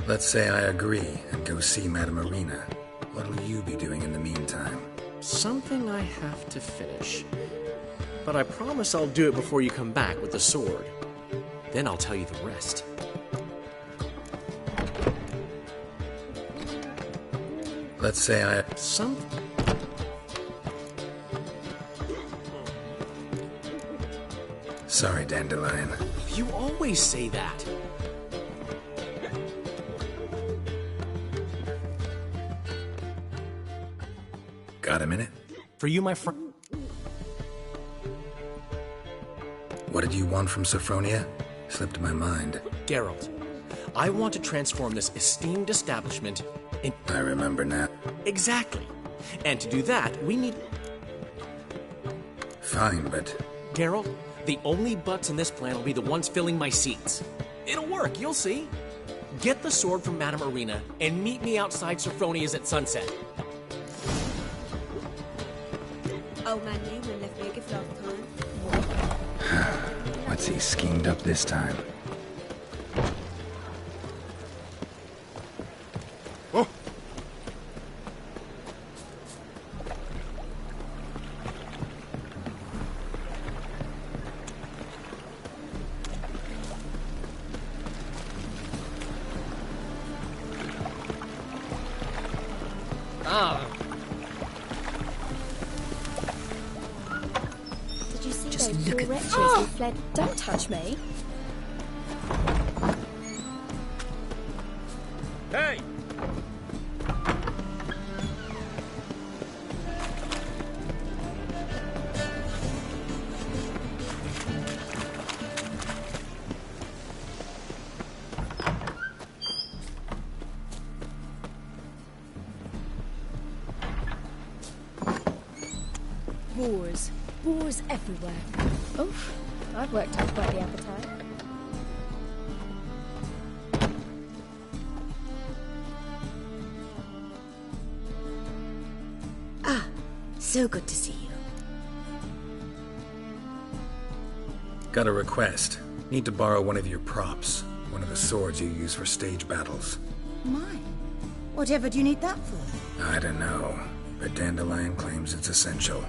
Let's say I agree and go see Madame Arena. What'll you be doing in the meantime? Something I have to finish. But I promise I'll do it before you come back with the sword. Then I'll tell you the rest. Let's say I... Sorry, Dandelion. You always say that. Got a minute? For you, my friend. What did you want from Sophronia? Slipped my mind. Geralt, I want to transform this esteemed establishment in... I remember now. Exactly. And to do that, we need... Fine, but... Geralt, the only butts in this plan will be the ones filling my seats. It'll work, you'll see. Get the sword from Madame Arena and meet me outside Sophronia's at sunset. Old man Newman left me a gift last time. What's he schemed up this time? Oh! Did you see Just those look poor at wretches this. who fled? Don't touch me. Hey! Boars. Boars everywhere. Oof. I've worked up quite the appetite. Ah, so good to see you. Got a request. Need to borrow one of your props. One of the swords you use for stage battles. Mine? Whatever do you need that for? I don't know, but Dandelion claims it's essential.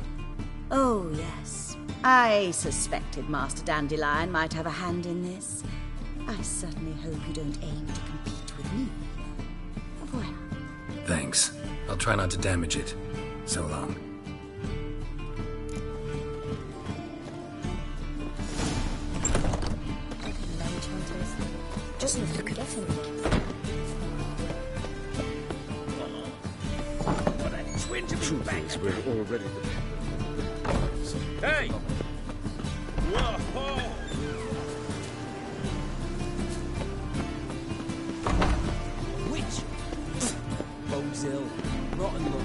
Oh, yes. I suspected Master Dandelion might have a hand in this. I certainly hope you don't aim to compete with me. Au revoir. Thanks. I'll try not to damage it. So long. Mage hunters. Just look at him. Truth is, we're already... Hey! Whoa! Witch! Bozil. Rotten look.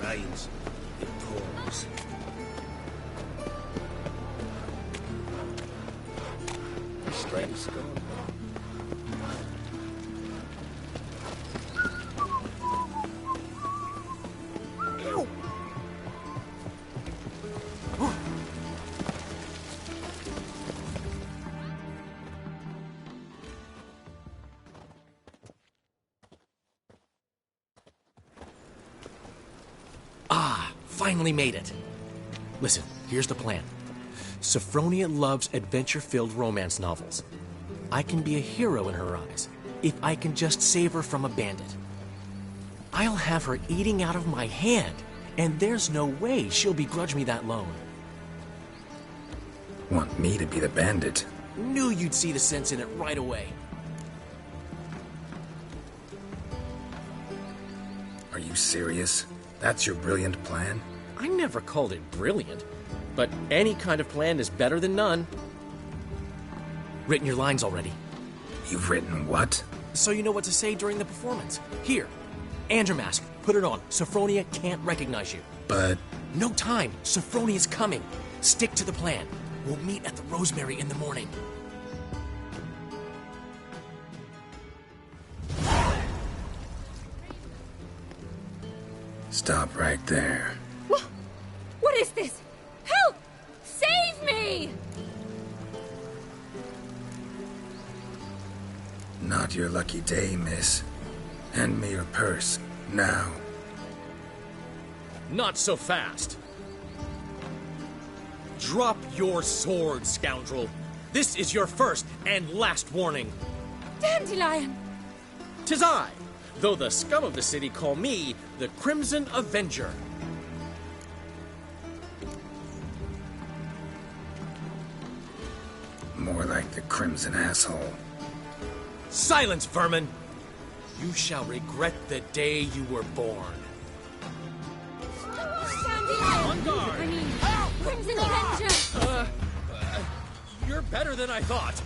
Rains. It pours. Straight's gone. Finally made it. Listen, here's the plan. Sophronia loves adventure-filled romance novels. I can be a hero in her eyes if I can just save her from a bandit. I'll have her eating out of my hand, and there's no way she'll begrudge me that loan. Want me to be the bandit? Knew you'd see the sense in it right away. Are you serious? That's your brilliant plan? I never called it brilliant, but any kind of plan is better than none. Written your lines already, You've written what? so you know what to say during the performance. Here, and your mask. Put it on. Sophronia can't recognize you. But No time. Sophronia's coming. Stick to the plan. We'll meet at the Rosemary in the morning. Stop right there. What is this? Help! Save me! Not your lucky day, miss. Hand me your purse, now. Not so fast. Drop your sword, scoundrel. This is your first and last warning. Dandelion! 'Tis I, though the scum of the city call me the Crimson Avenger. More like the Crimson Asshole. Silence, vermin! You shall regret the day you were born. Dandelion! On guard! I mean, Crimson Avenger! You're better than I thought.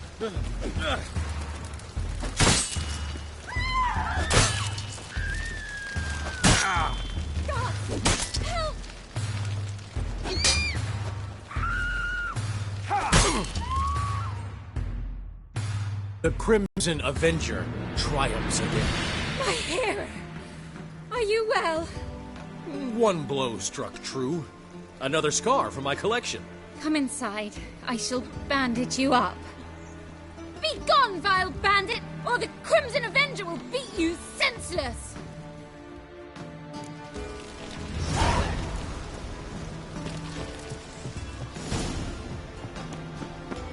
God, help! The Crimson Avenger triumphs again. My hair! Are you well? One blow struck true. Another scar from my collection. Come inside. I shall bandage you up. Be gone, vile bandit, or the Crimson Avenger will beat you senseless!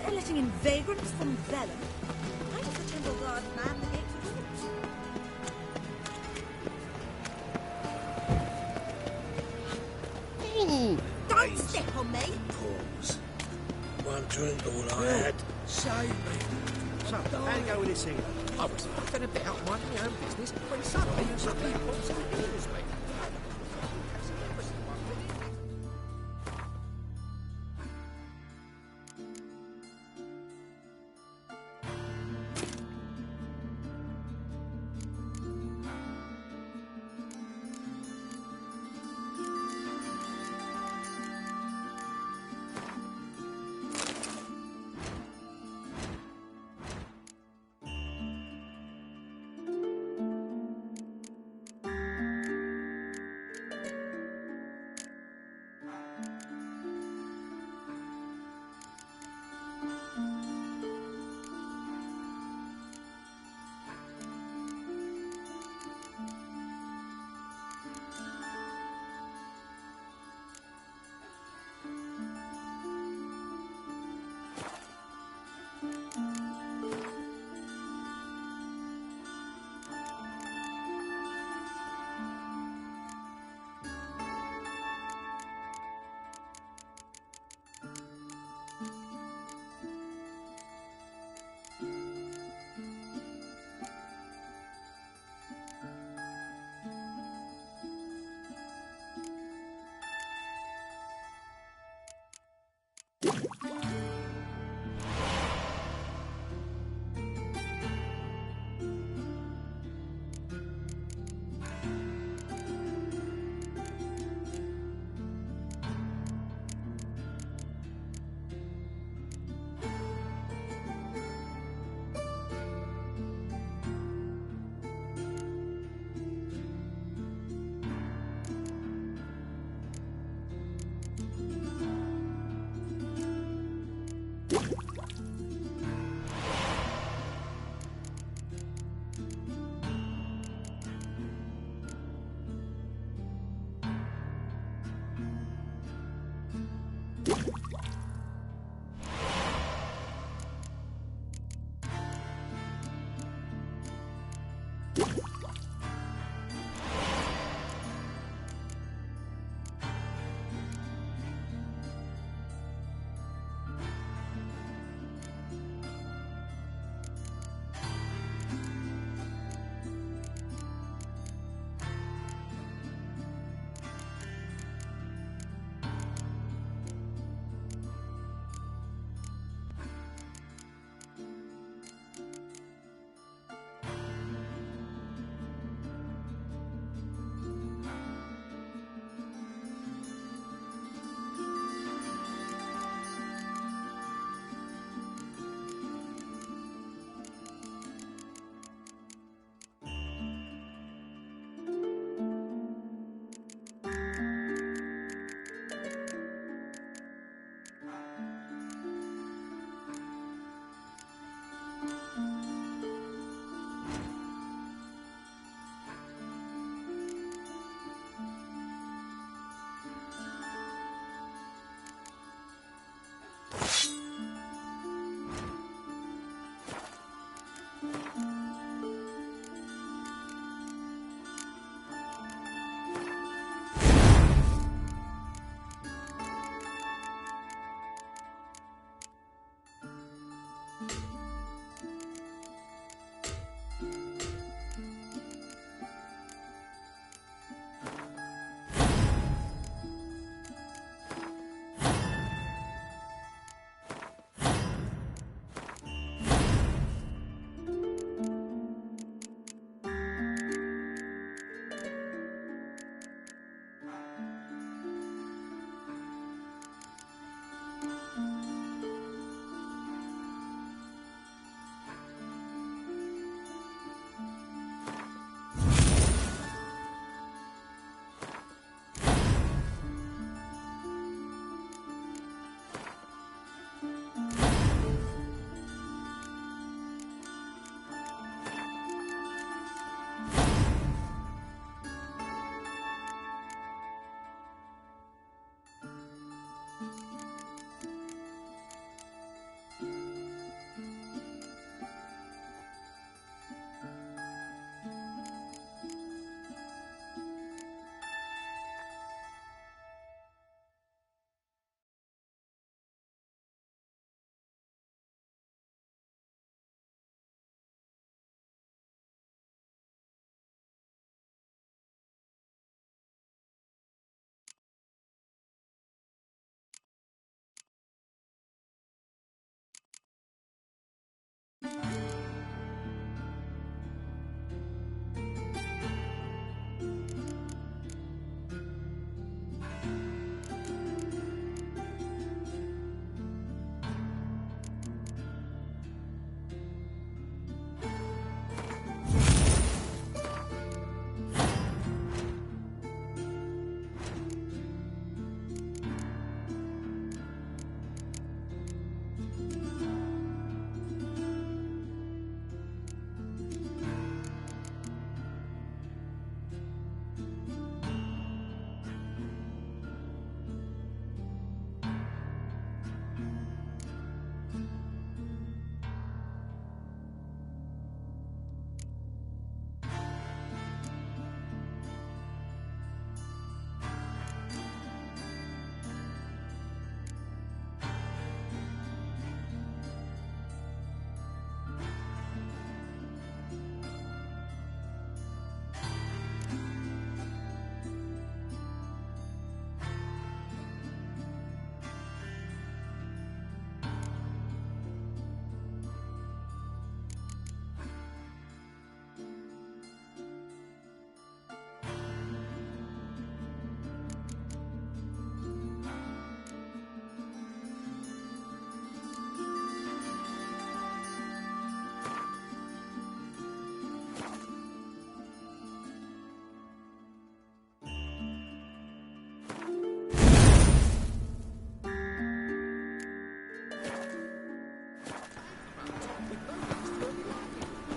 They're letting in vagrants from Vellum. Why does the Temple Guard man the gates at all? Don't step on me! Pause. One drink all I had. Save me. So, how you go with this here? I was laughing a bit out minding my own business when suddenly you suddenly pops in and hears me.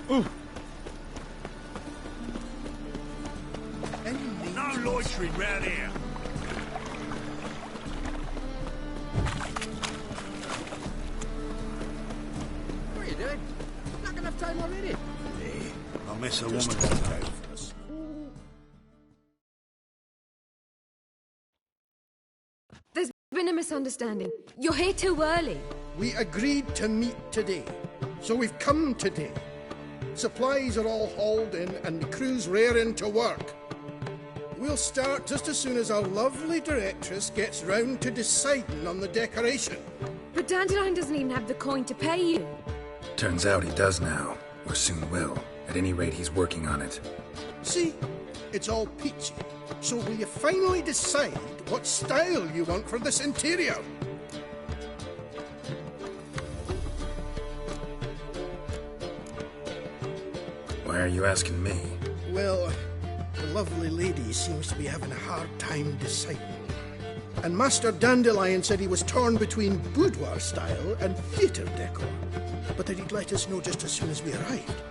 No loitering round here. What are you doing? Not enough time already. I'll miss a woman's time. There's been a misunderstanding. You're here too early. We agreed to meet today, so we've come today. Supplies are all hauled in and the crew's raring to work. We'll start just as soon as our lovely directress gets round to deciding on the decoration. But Dandelion doesn't even have the coin to pay you. Turns out he does now, or soon will. At any rate, he's working on it. See, it's all peachy. So will you finally decide what style you want for this interior? Why are you asking me? Well, the lovely lady seems to be having a hard time deciding. And Master Dandelion said he was torn between boudoir style and theatre decor, but that he'd let us know just as soon as we arrived.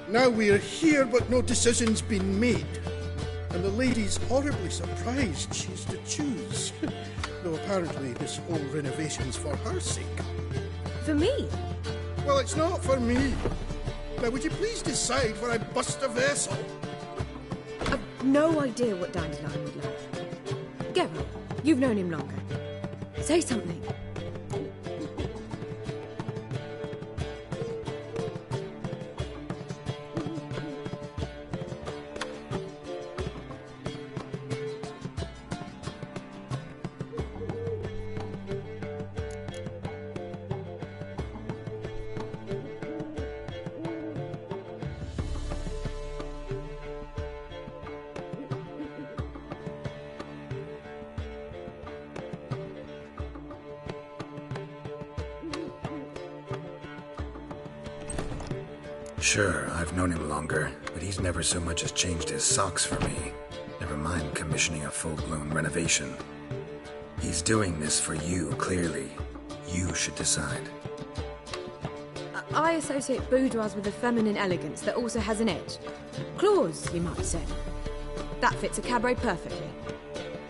Now we're here, but no decision's been made. And the lady's horribly surprised she's to choose. Though apparently this whole renovation's for her sake. For me? Well, it's not for me. Now, would you please decide before I bust a vessel? I've no idea what Dandelion would like. Geralt, you've known him longer. Say something. Sure, I've known him longer, but he's never so much as changed his socks for me. Never mind commissioning a full-blown renovation. He's doing this for you, clearly. You should decide. I associate boudoirs with a feminine elegance that also has an edge. Claws, you might say. That fits a cabaret perfectly.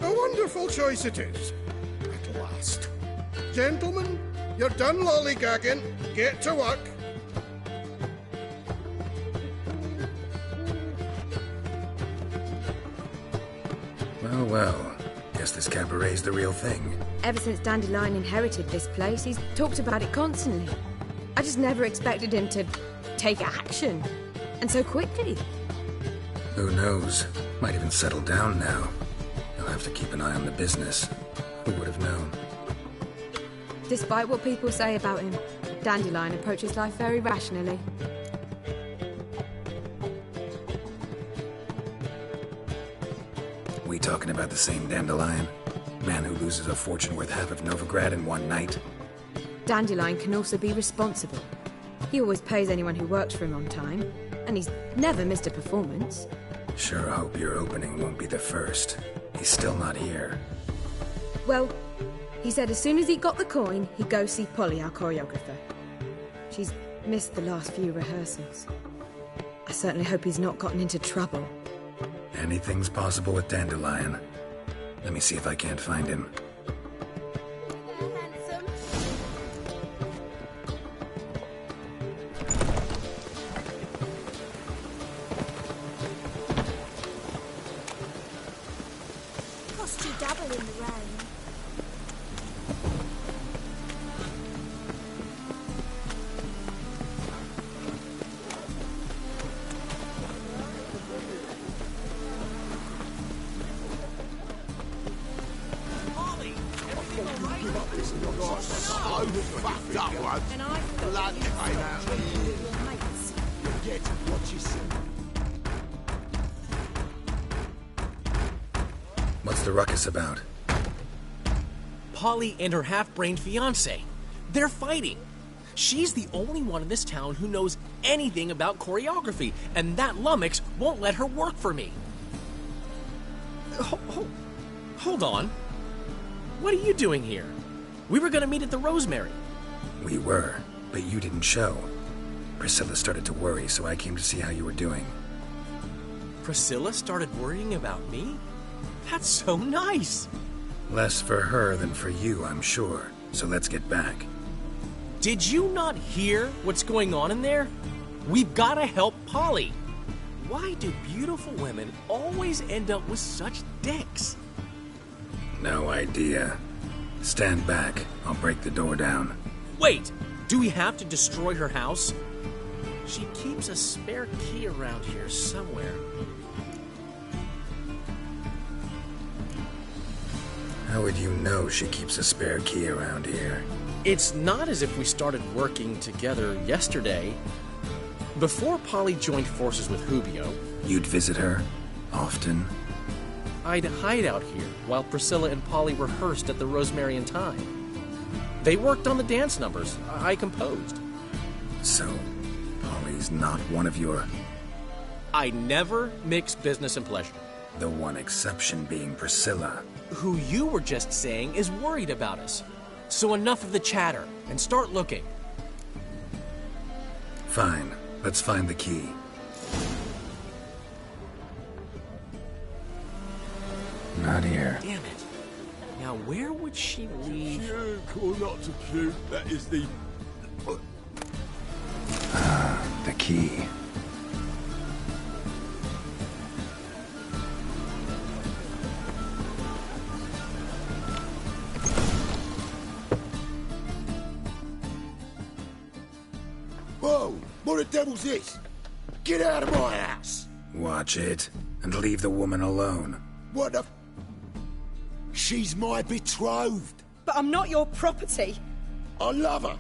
A wonderful choice it is. At last. Gentlemen, you're done lollygagging. Get to work. Well, guess this cabaret's the real thing. Ever since Dandelion inherited this place, he's talked about it constantly. I just never expected him to take action. And so quickly. Who knows? Might even settle down now. He'll have to keep an eye on the business. Who would have known? Despite what people say about him, Dandelion approaches life very rationally. We talking about the same Dandelion? Man who loses a fortune worth half of Novigrad in one night? Dandelion can also be responsible. He always pays anyone who works for him on time, and he's never missed a performance. Sure hope your opening won't be the first. He's still not here. Well, he said as soon as he got the coin, he'd go see Polly, our choreographer. She's missed the last few rehearsals. I certainly hope he's not gotten into trouble. Anything's possible with Dandelion. Let me see if I can't find him. Cost you double in the rain. What's the ruckus about? Polly and her half-brained fiancé. They're fighting. She's the only one in this town who knows anything about choreography, and that lummox won't let her work for me. Hold on. What are you doing here? We were gonna meet at the Rosemary. We were, but you didn't show. Priscilla started to worry, so I came to see how you were doing. Priscilla started worrying about me? That's so nice! Less for her than for you, I'm sure. So let's get back. Did you not hear what's going on in there? We've gotta help Polly. Why do beautiful women always end up with such dicks? No idea. Stand back. I'll break the door down. Wait! Do we have to destroy her house? She keeps a spare key around here somewhere. How would you know she keeps a spare key around here? It's not as if we started working together yesterday. Before Polly joined forces with Hubio, You'd visit her? Often? I'd hide out here while Priscilla and Polly rehearsed at the Rosemary and Thyme. They worked on the dance numbers I composed. So, Polly's not one of your... I never mix business and pleasure. The one exception being Priscilla. Who you were just saying is worried about us. So enough of the chatter, and start looking. Fine. Let's find the key. Not here. Damn it. Now where would she leave? Puke or not to puke, that is the... The key. Whoa! What the devil's this? Get out of my house! Watch it, and leave the woman alone. What the... She's my betrothed. But I'm not your property. I love her.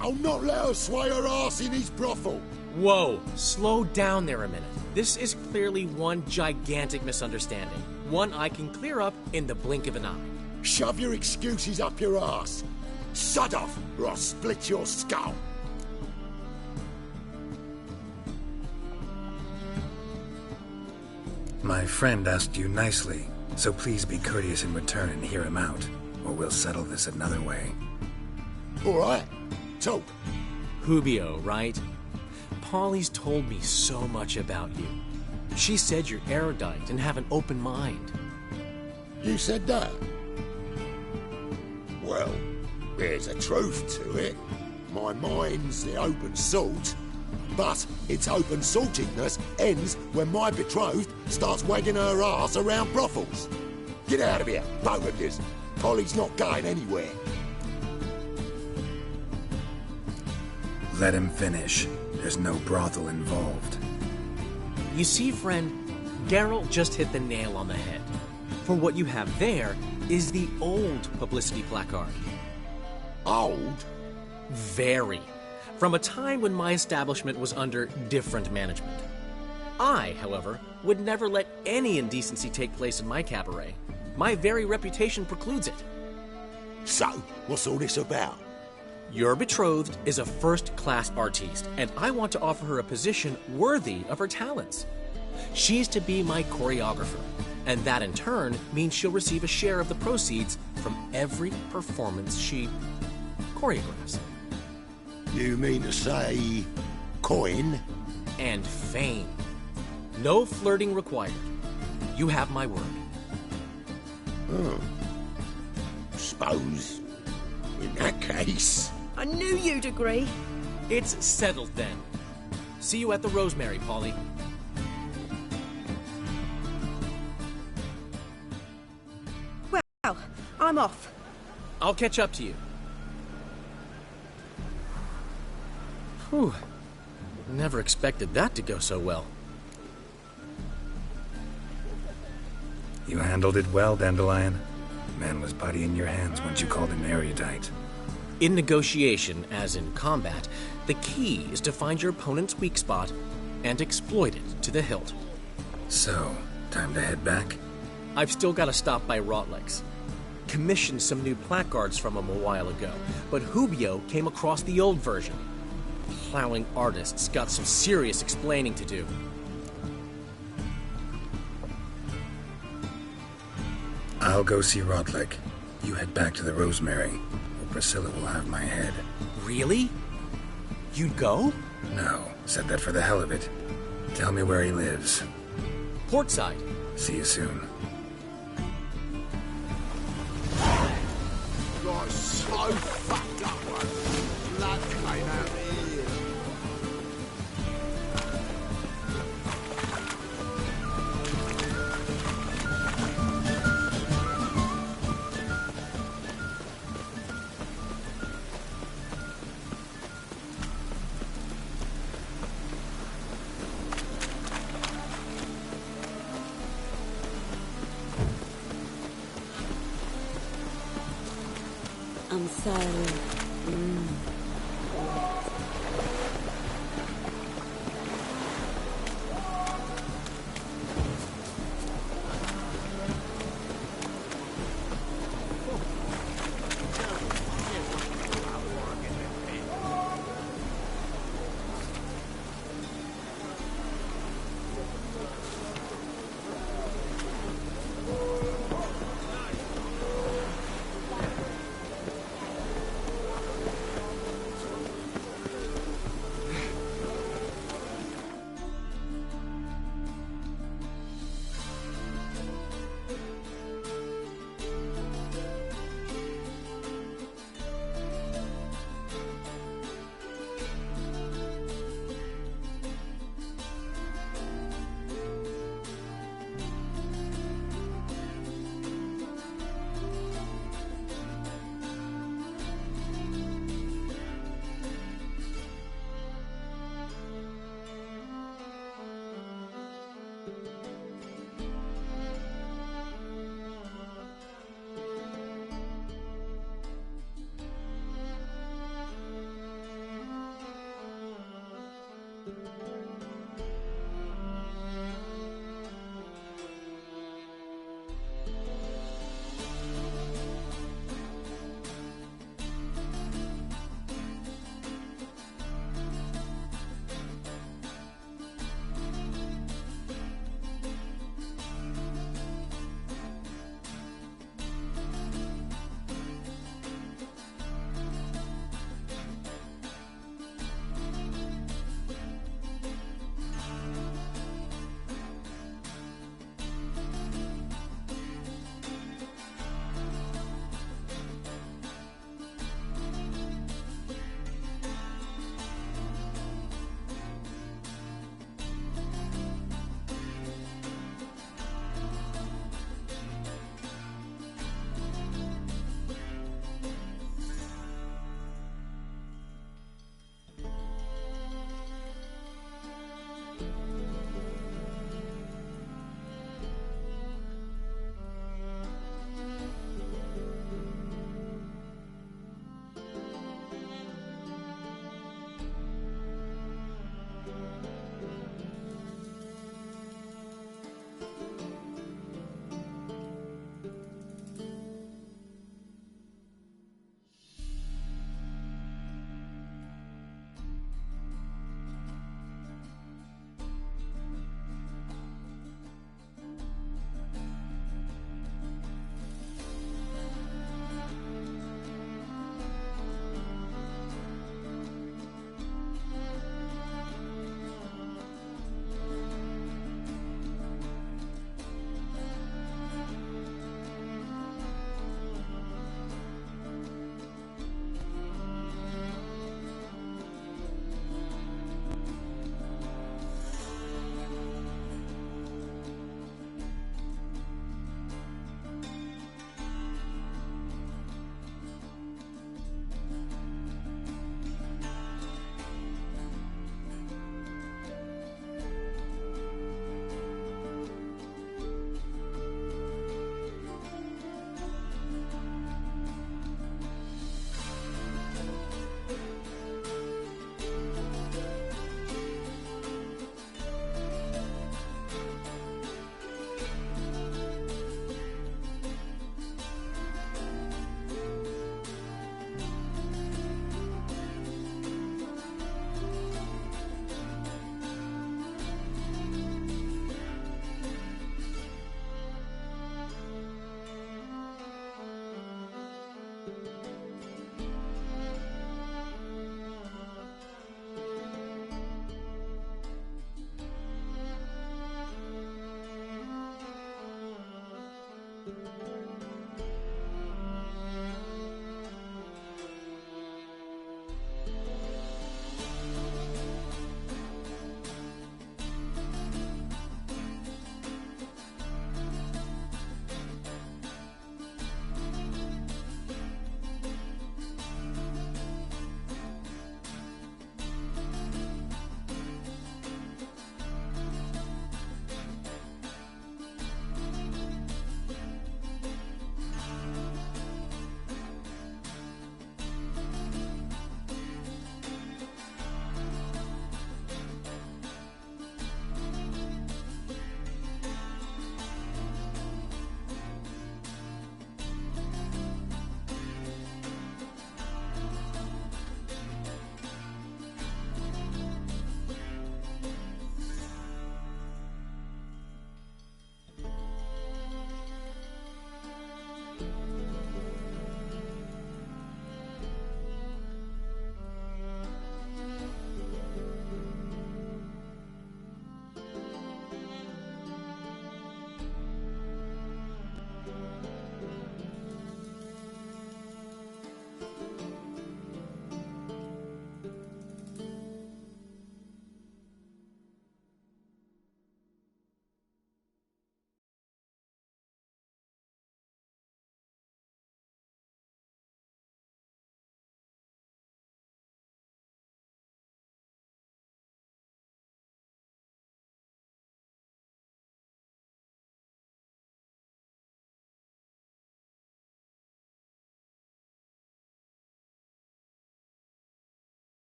I'll not let her sway her ass in his brothel. Whoa, slow down there a minute. This is clearly one gigantic misunderstanding. One I can clear up in the blink of an eye. Shove your excuses up your ass. Sod off, or I'll split your skull. My friend asked you nicely, so please be courteous in return and hear him out, or we'll settle this another way. All right, talk. Hubio, right? Polly's told me so much about you. She said you're erudite and have an open mind. You said that? Well, there's a truth to it. My mind's the open salt, but its open saltiness ends when my betrothed starts wagging her ass around brothels. Get out of here, both of yous. Polly's not going anywhere. Let him finish. There's no brothel involved. You see, friend, Geralt just hit the nail on the head. For what you have there is the old publicity placard. Old? Very. From a time when my establishment was under different management. I, however, would never let any indecency take place in my cabaret. My very reputation precludes it. So, what's all this about? Your betrothed is a first-class artiste, and I want to offer her a position worthy of her talents. She's to be my choreographer, and that in turn means she'll receive a share of the proceeds from every performance she choreographs. You mean to say... coin? And fame. No flirting required. You have my word. Oh. Suppose... in that case... I knew you'd agree. It's settled then. See you at the Rosemary, Polly. Well, I'm off. I'll catch up to you. Whew. Never expected that to go so well. You handled it well, Dandelion. Man was putty in your hands once you called him erudite. In negotiation, as in combat, the key is to find your opponent's weak spot and exploit it to the hilt. So, time to head back? I've still got to stop by Rotlegs. Commissioned some new placards from him a while ago, but Hubio came across the old version. Plowing artists got some serious explaining to do. I'll go see Rotleg. You head back to the Rosemary, or Priscilla will have my head. Really? You'd go? No, said that for the hell of it. Tell me where he lives. Portside. See you soon. Got so fucked up, man. Blood came out of here. I'm sorry.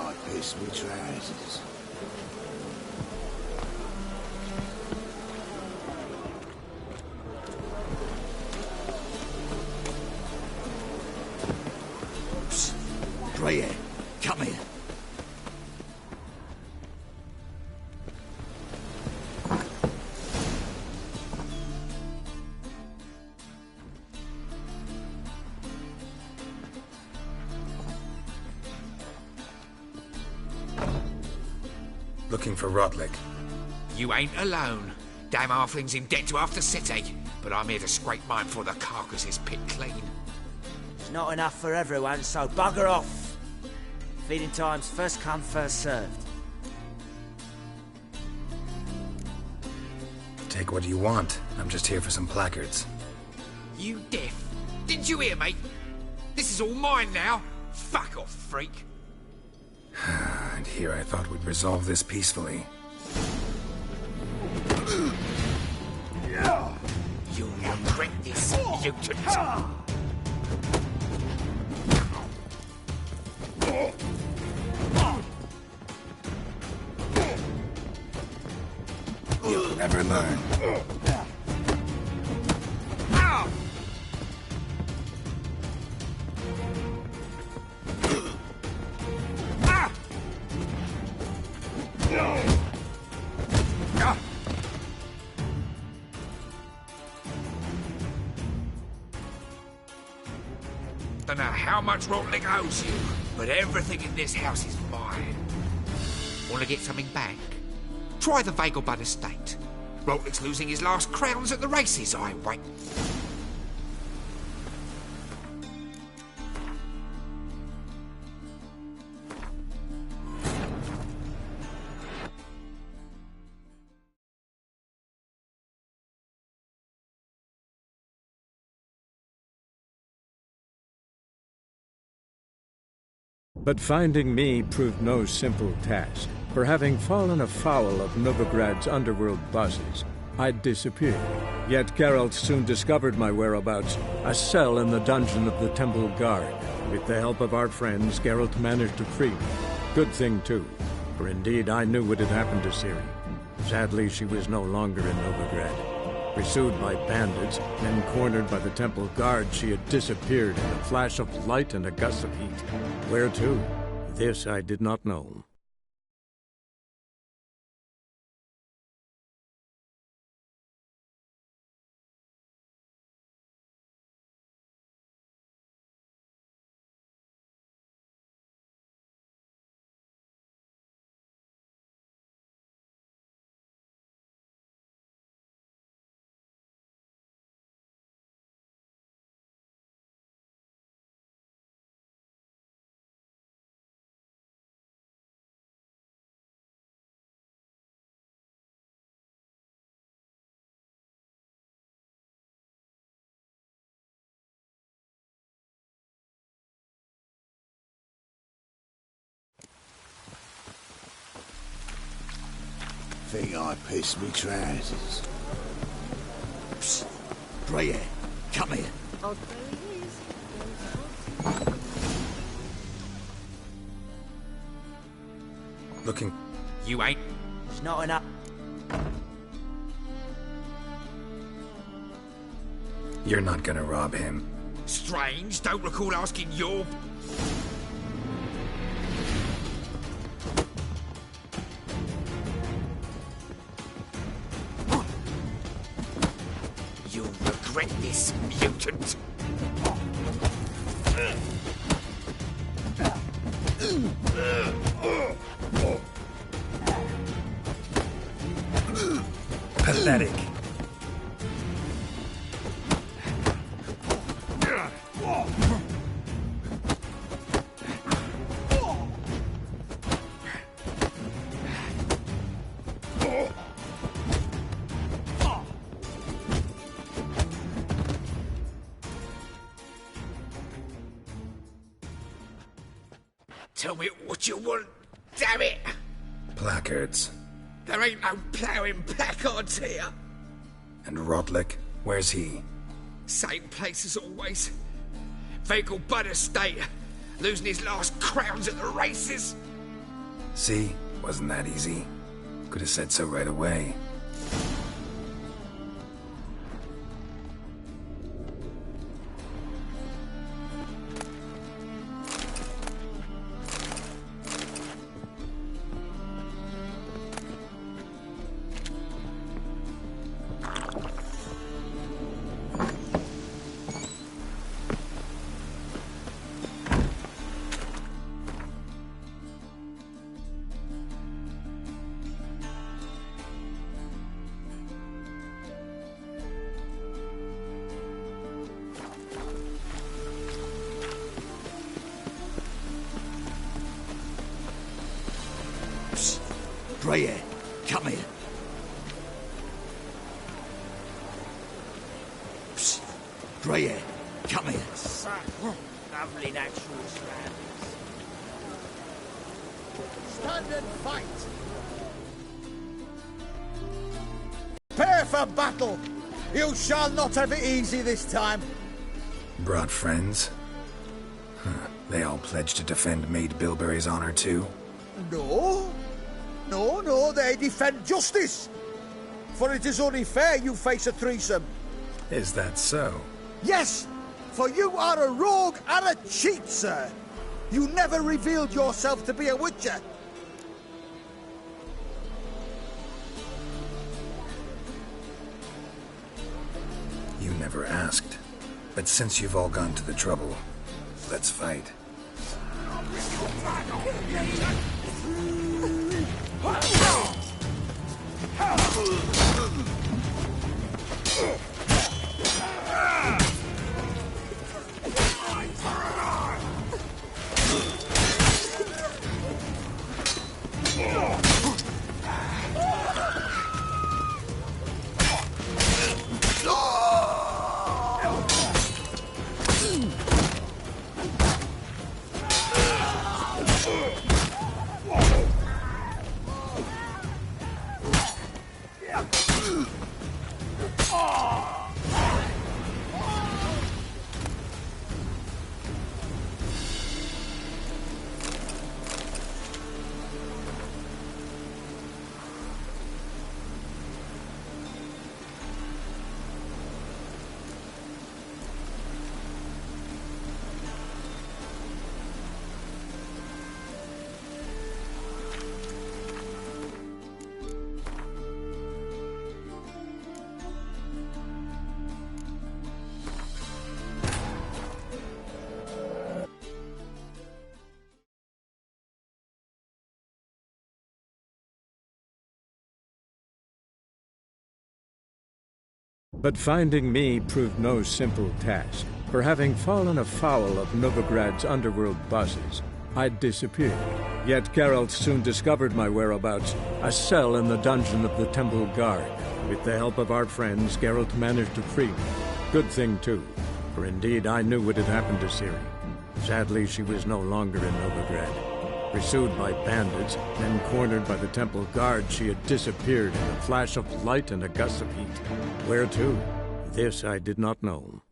I piss me trousers. Right here. Come here. Looking for Rotlick. You ain't alone. Damn halfling's in debt to half the city. But I'm here to scrape mine before the carcass is picked clean. It's not enough for everyone, so bugger off. Feeding time's first come, first served. Take what you want. I'm just here for some placards. You deaf? Didn't you hear me? This is all mine now. Fuck off, freak. And here I thought we'd resolve this peacefully. You'll regret this, mutant. You'll never learn. Don't know how much Rotlick owes you, but everything in this house is mine. Want to get something back? Try the Vagelbud estate. Rotlick's losing his last crowns at the races, I wait. But finding me proved no simple task, for having fallen afoul of Novigrad's underworld bosses, I'd disappeared. Yet Geralt soon discovered my whereabouts, a cell in the dungeon of the Temple Guard. With the help of our friends, Geralt managed to free me. Good thing, too, for indeed I knew what had happened to Ciri. Sadly, she was no longer in Novigrad. Pursued by bandits, then cornered by the Temple Guard, she had disappeared in a flash of light and a gust of heat. Where to? This I did not know. Think I piss me trousers. Psst. Right here. Come here. Oh, there he is. Looking. You ain't. It's not enough. You're not gonna rob him. Strange, don't recall asking your... You'll regret this, mutant. Pathetic. Tell me what you want, damn it! Placards. There ain't no ploughing placards here. And Rotlick? Where's he? Same place as always. Vagelbud estate. Losing his last crowns at the races. See? Wasn't that easy? Could have said so right away. Freya, come here. Psst. Freya, come here. Lovely natural surroundings. Stand and fight. Prepare for battle. You shall not have it easy this time. Brought friends? Huh. They all pledged to defend Maid Bilberry's honor too? No. No, they defend justice. For it is only fair you face a threesome. Is that so? Yes, for you are a rogue and a cheat, sir. You never revealed yourself to be a witcher. You never asked. But since you've all gone to the trouble, let's fight. But finding me proved no simple task, for having fallen afoul of Novigrad's underworld bosses, I'd disappeared. Yet Geralt soon discovered my whereabouts, a cell in the dungeon of the Temple Guard. With the help of our friends, Geralt managed to free me. Good thing, too, for indeed I knew what had happened to Ciri. Sadly, she was no longer in Novigrad. Pursued by bandits, then cornered by the Temple Guard, she had disappeared in a flash of light and a gust of heat. Where to? This I did not know.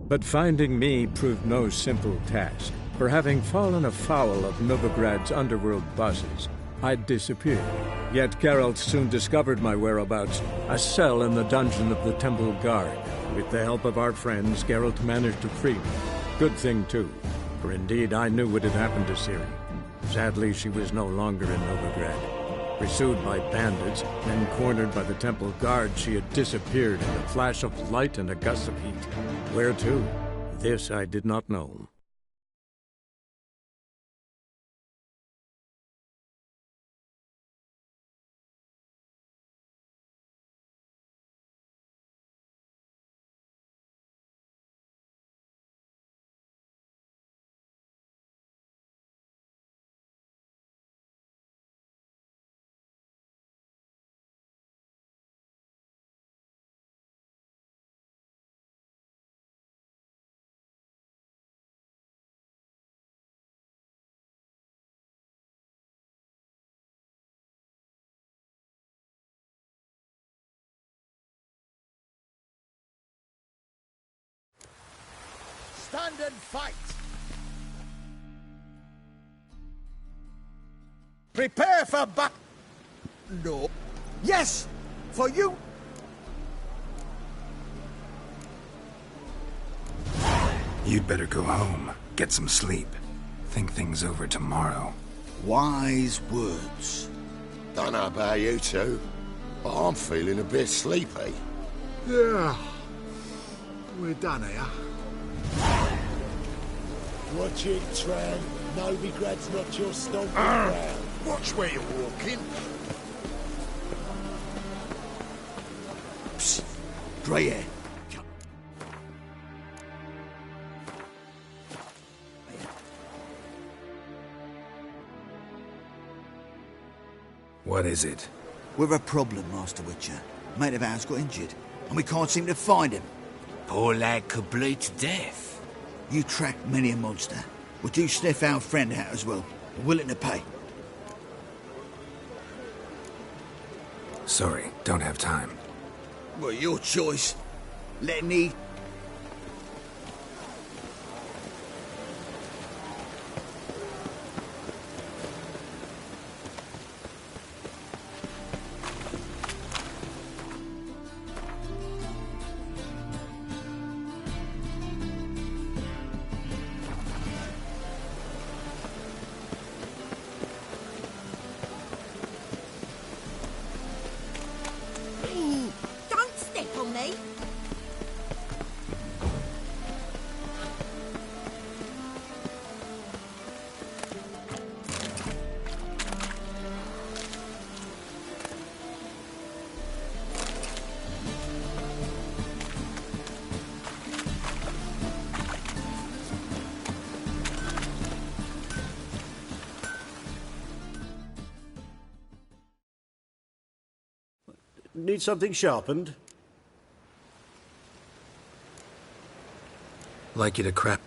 But finding me proved no simple task, for having fallen afoul of Novigrad's underworld bosses, I'd disappeared. Yet Geralt soon discovered my whereabouts, a cell in the dungeon of the Temple Guard. With the help of our friends, Geralt managed to free me. Good thing, too, for indeed I knew what had happened to Ciri. Sadly, she was no longer in Novigrad. Pursued by bandits, then cornered by the Temple Guard, she had disappeared in a flash of light and a gust of heat. Where to? This I did not know. Stand and fight! Prepare for No. Yes! For you! You'd better go home. Get some sleep. Think things over tomorrow. Wise words. Don't know about you two, but I'm feeling a bit sleepy. Yeah. We're done here. Watch it, Tran. Novigrad's not your stomping ground. Watch where you're walking. Psst. Grey hair. What is it? We've a problem, Master Witcher. A mate of ours got injured, and we can't seem to find him. Poor lad could bleed to death. You track many a monster. Would you sniff our friend out as well? We're willing to pay. Sorry, don't have time. Well, your choice. Let me... Don't step on me! Need something sharpened? Like you to crap.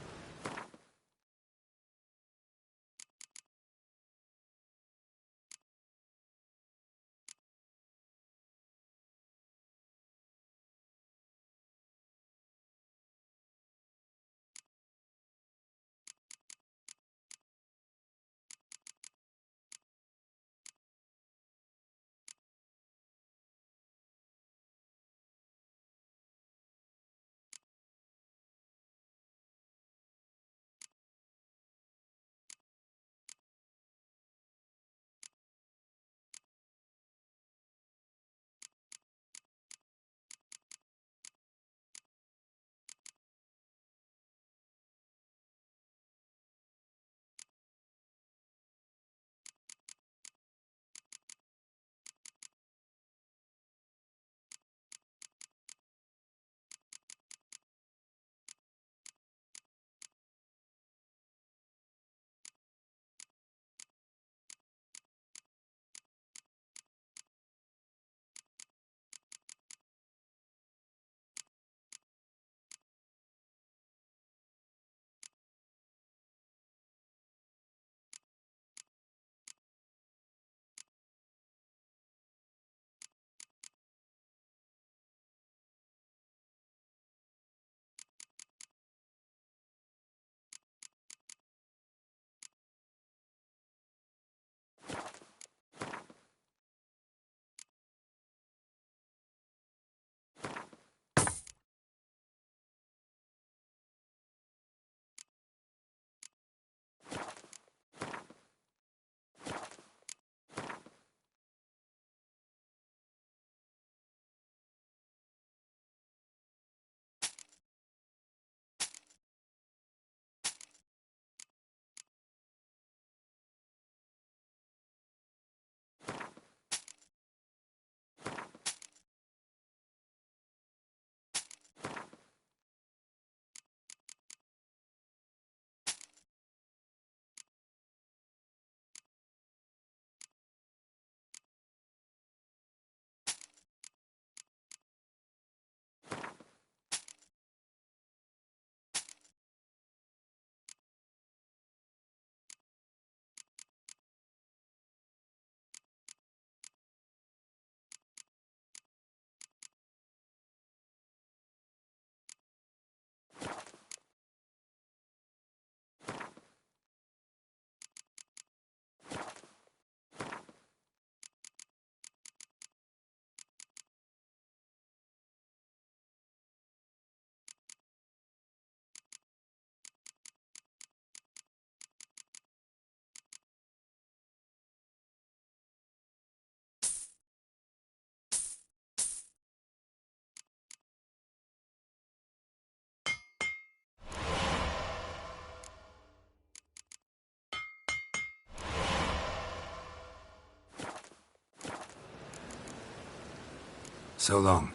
So long.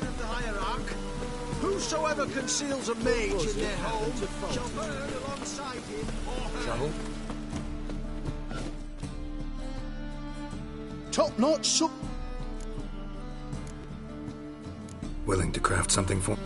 Of the hierarch, whosoever conceals a mage in their home shall burn alongside him or her. So? Top-notch soup. Willing to craft something for...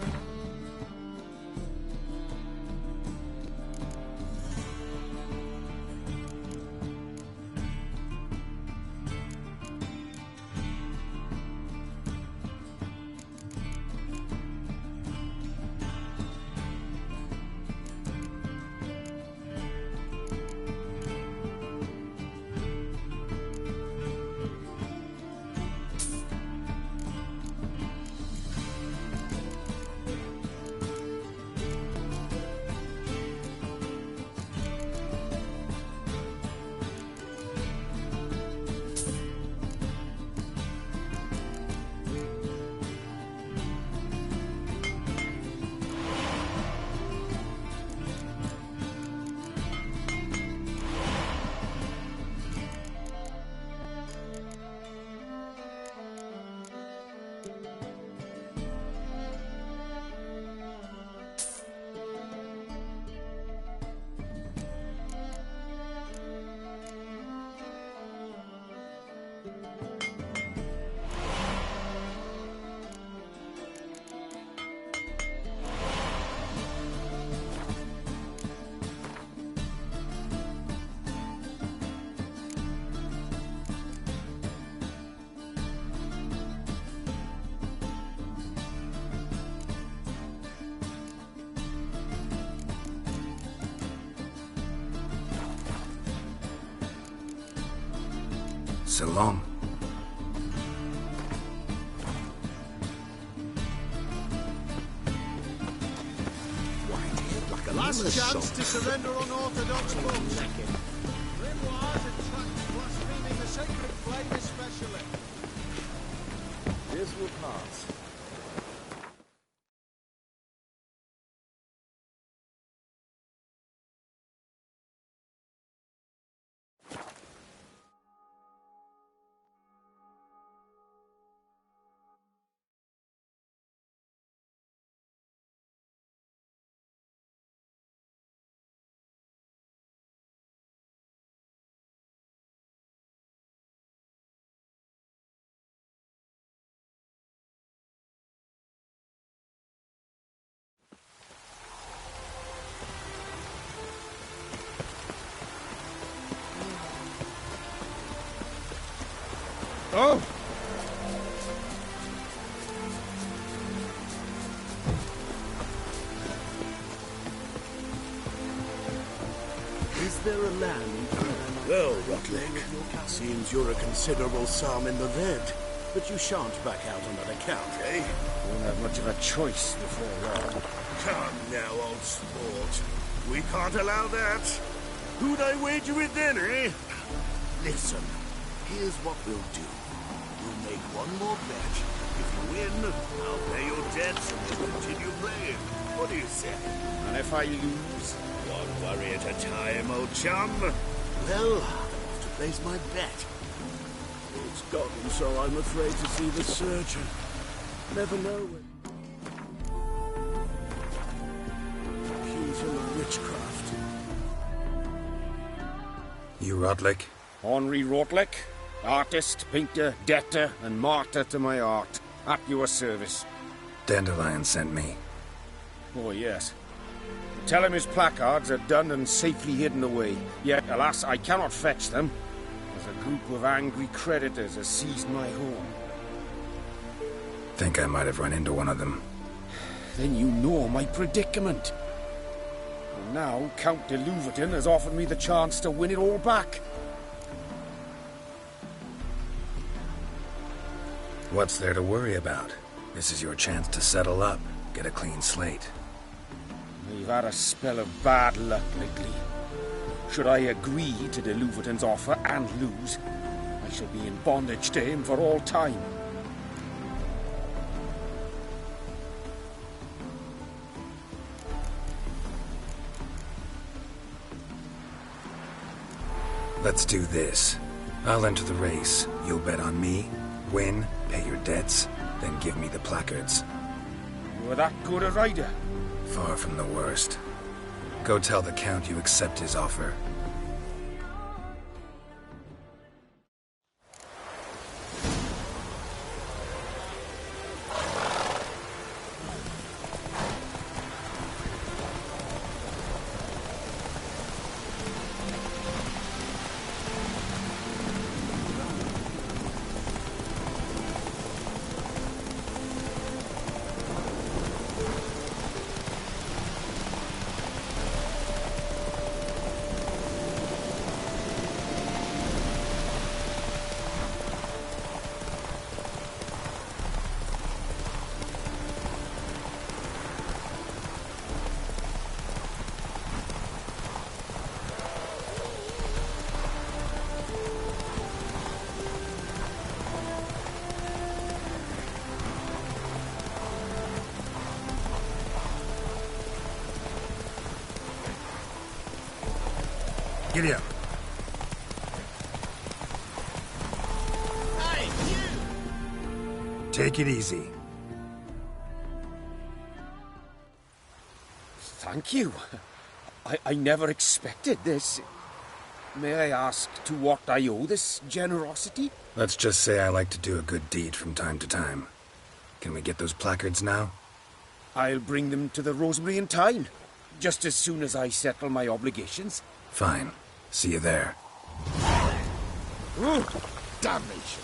So long. Last chance to surrender unorthodox books. Grimoires and tracts blaspheming the sacred flame especially. This will pass. Oh! Is there a land? Well, Rotlick, seems you're a considerable sum in the red, but you shan't back out on that account, eh? Won't have much of a choice before long. Come now, old sport. We can't allow that. Who'd I wager with then, eh? Listen, here's what we'll do. We'll make one more bet. If you win, I'll pay your debts and just continue playing. What do you say? And if I lose? One worry at a time, old chum. Well, I'll have to place my bet. It's gotten so I'm afraid to see the surgeon. Never know when. Key to the witchcraft. You Rotlick? Henri Rotlick, artist, painter, debtor, and martyr to my art. At your service. Dandelion sent me. Oh, yes. Tell him his placards are done and safely hidden away. Yet, alas, I cannot fetch them, as a group of angry creditors has seized my home. Think I might have run into one of them. Then you know my predicament. And now, Count de Louverton has offered me the chance to win it all back. What's there to worry about? This is your chance to settle up, get a clean slate. I've had a spell of bad luck lately. Should I agree to de Louverton's offer and lose, I shall be in bondage to him for all time. Let's do this. I'll enter the race. You'll bet on me, win, pay your debts, then give me the placards. You were that good a rider? Far from the worst. Go tell the Count you accept his offer. Giddy up. Hey, you! Take it easy. Thank you. I never expected this. May I ask to what I owe this generosity? Let's just say I like to do a good deed from time to time. Can we get those placards now? I'll bring them to the Rosemary in Tyne, just as soon as I settle my obligations. Fine. See you there. Ooh, damnation.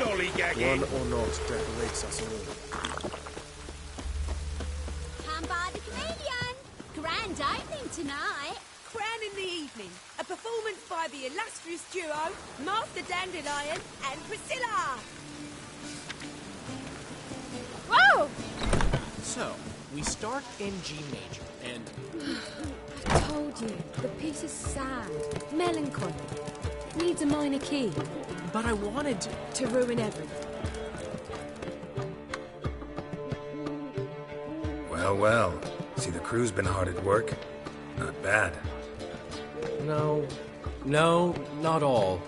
Lollygagging. One or not decorates us all. Come by the Chameleon. Grand opening tonight. Crown in the evening. A performance by the illustrious duo, Master Dandelion and Priscilla. Whoa! So, we start in G major, and... I told you, the piece is sad, melancholy. Needs a minor key. But I wanted to ruin everything. Well, well. See, the crew's been hard at work. Not bad. No, not all.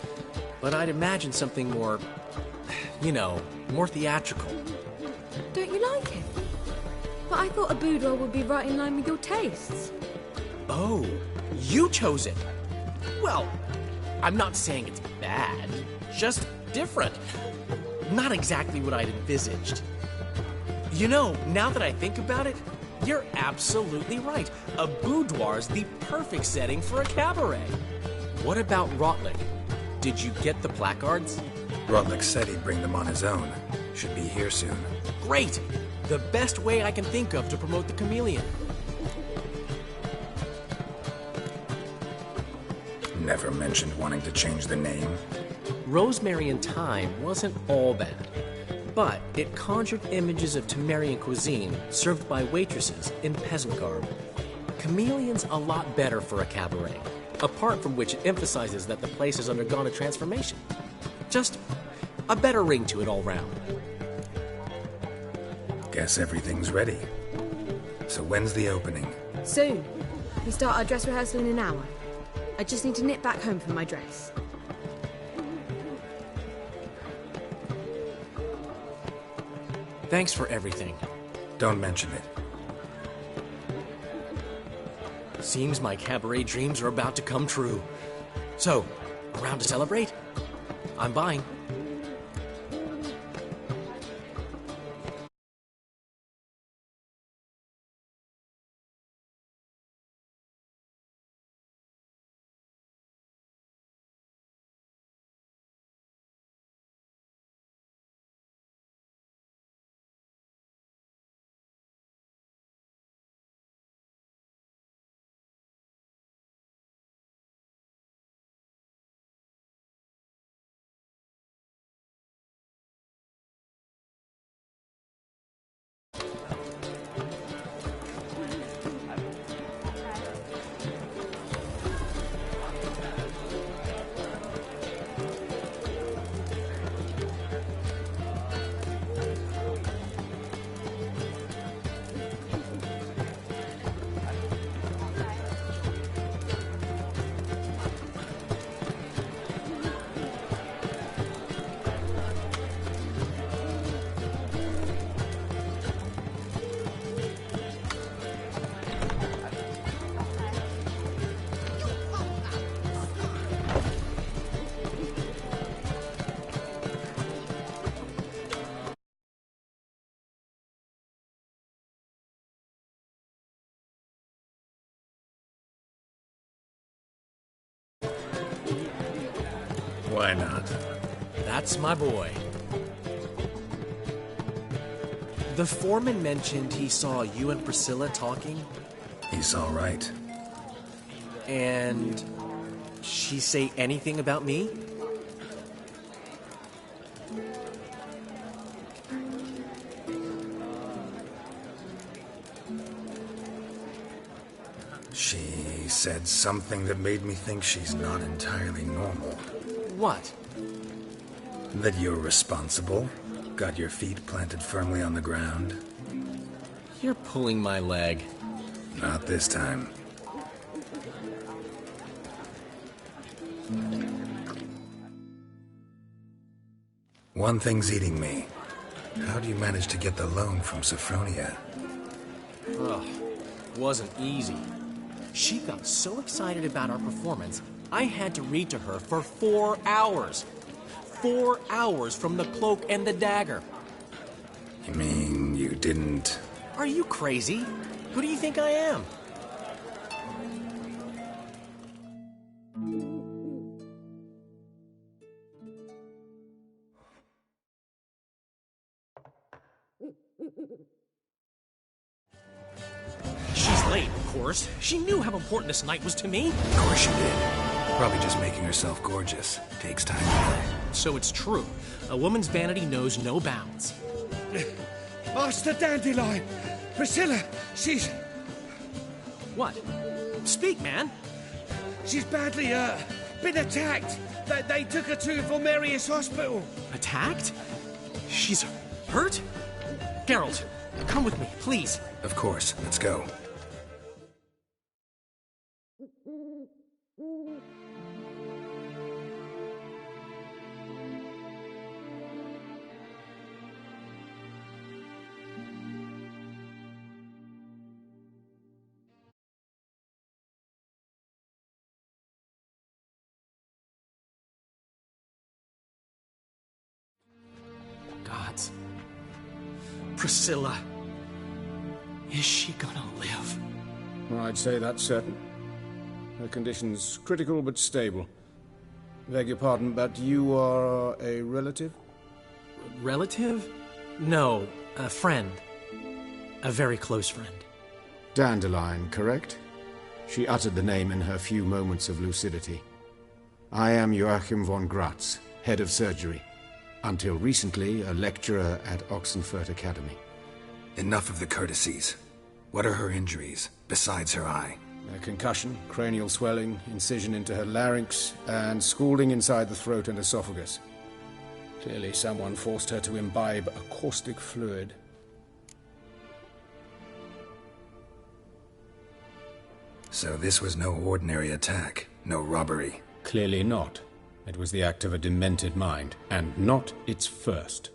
But I'd imagine something more, more theatrical. Don't you like it? But I thought a boudoir would be right in line with your tastes. Oh, You chose it. Well, I'm not saying it's bad, just different. Not exactly what I'd envisaged. You know, now that I think about it, you're absolutely right. A boudoir's the perfect setting for a cabaret. What about Rotlick? Did you get the placards? Rotlick said he'd bring them on his own. Should be here soon. Great! The best way I can think of to promote the chameleon. Never mentioned wanting to change the name. Rosemary and Thyme wasn't all bad, but it conjured images of Temerian cuisine served by waitresses in peasant garb. Chameleon's a lot better for a cabaret, apart from which it emphasizes that the place has undergone a transformation. Just a better ring to it all round. Guess everything's ready. So when's the opening? Soon. We start our dress rehearsal in an hour. I just need to nip back home for my dress. Thanks for everything. Don't mention it. Seems my cabaret dreams are about to come true. So, around to celebrate? I'm buying. Why not? That's my boy. The foreman mentioned he saw you and Priscilla talking. He's all right. And she say anything about me? She said something that made me think she's not entirely normal. What? That you're responsible, got your feet planted firmly on the ground. You're pulling my leg. Not this time. One thing's eating me. How do you manage to get the loan from Sophronia? Ugh, wasn't easy. She got so excited about our performance, I had to read to her for 4 hours. 4 hours from the cloak and the dagger. You mean you didn't... Are you crazy? Who do you think I am? She's late, of course. She knew how important this night was to me. Of course she did. Probably just making herself gorgeous. Takes time. So it's true. A woman's vanity knows no bounds. Master Dandelion! Priscilla, she's... What? Speak, man. She's badly, been attacked. They took her to Vulmerius Hospital. Attacked? She's hurt? Geralt, come with me, please. Of course. Let's go. Priscilla. Is she gonna live? I'd say that's certain. Her condition's critical but stable. Beg your pardon, but you are a relative? Relative? No, a friend. A very close friend. Dandelion, correct? She uttered the name in her few moments of lucidity. I am Joachim von Gratz, head of surgery. Until recently, a lecturer at Oxenfurt Academy. Enough of the courtesies. What are her injuries, besides her eye? A concussion, cranial swelling, incision into her larynx, and scalding inside the throat and esophagus. Clearly someone forced her to imbibe a caustic fluid. So this was no ordinary attack, no robbery. Clearly not. It was the act of a demented mind, and not its first.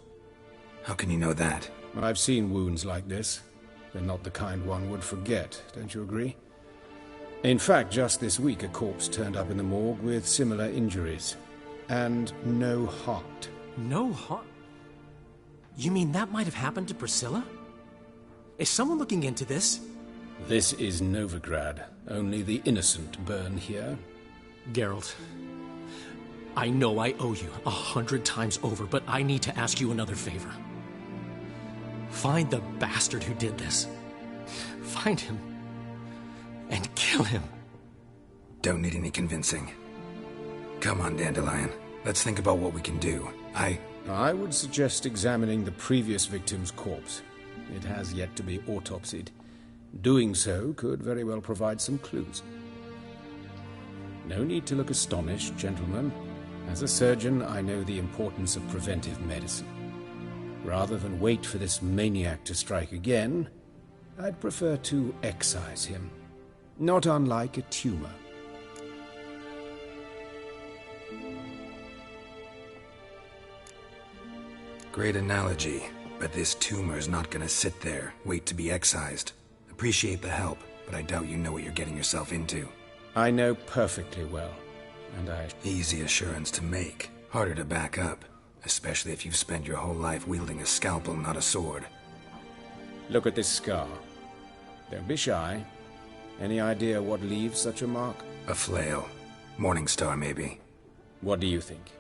How can you know that? I've seen wounds like this. They're not the kind one would forget, don't you agree? In fact, just this week a corpse turned up in the morgue with similar injuries. And no heart. No heart? You mean that might have happened to Priscilla? Is someone looking into this? This is Novigrad. Only the innocent burn here. Geralt, I know I owe you 100 times over, but I need to ask you another favor. Find the bastard who did this. Find him. And kill him. Don't need any convincing. Come on, Dandelion. Let's think about what we can do. I would suggest examining the previous victim's corpse. It has yet to be autopsied. Doing so could very well provide some clues. No need to look astonished, gentlemen. As a surgeon, I know the importance of preventive medicine. Rather than wait for this maniac to strike again, I'd prefer to excise him. Not unlike a tumor. Great analogy, but this tumor's not gonna sit there, wait to be excised. Appreciate the help, but I doubt you know what you're getting yourself into. I know perfectly well, and Easy assurance to make, harder to back up, especially if you've spent your whole life wielding a scalpel, not a sword. Look at this scar. Don't be shy. Any idea what leaves such a mark? A flail. Morningstar, maybe. What do you think?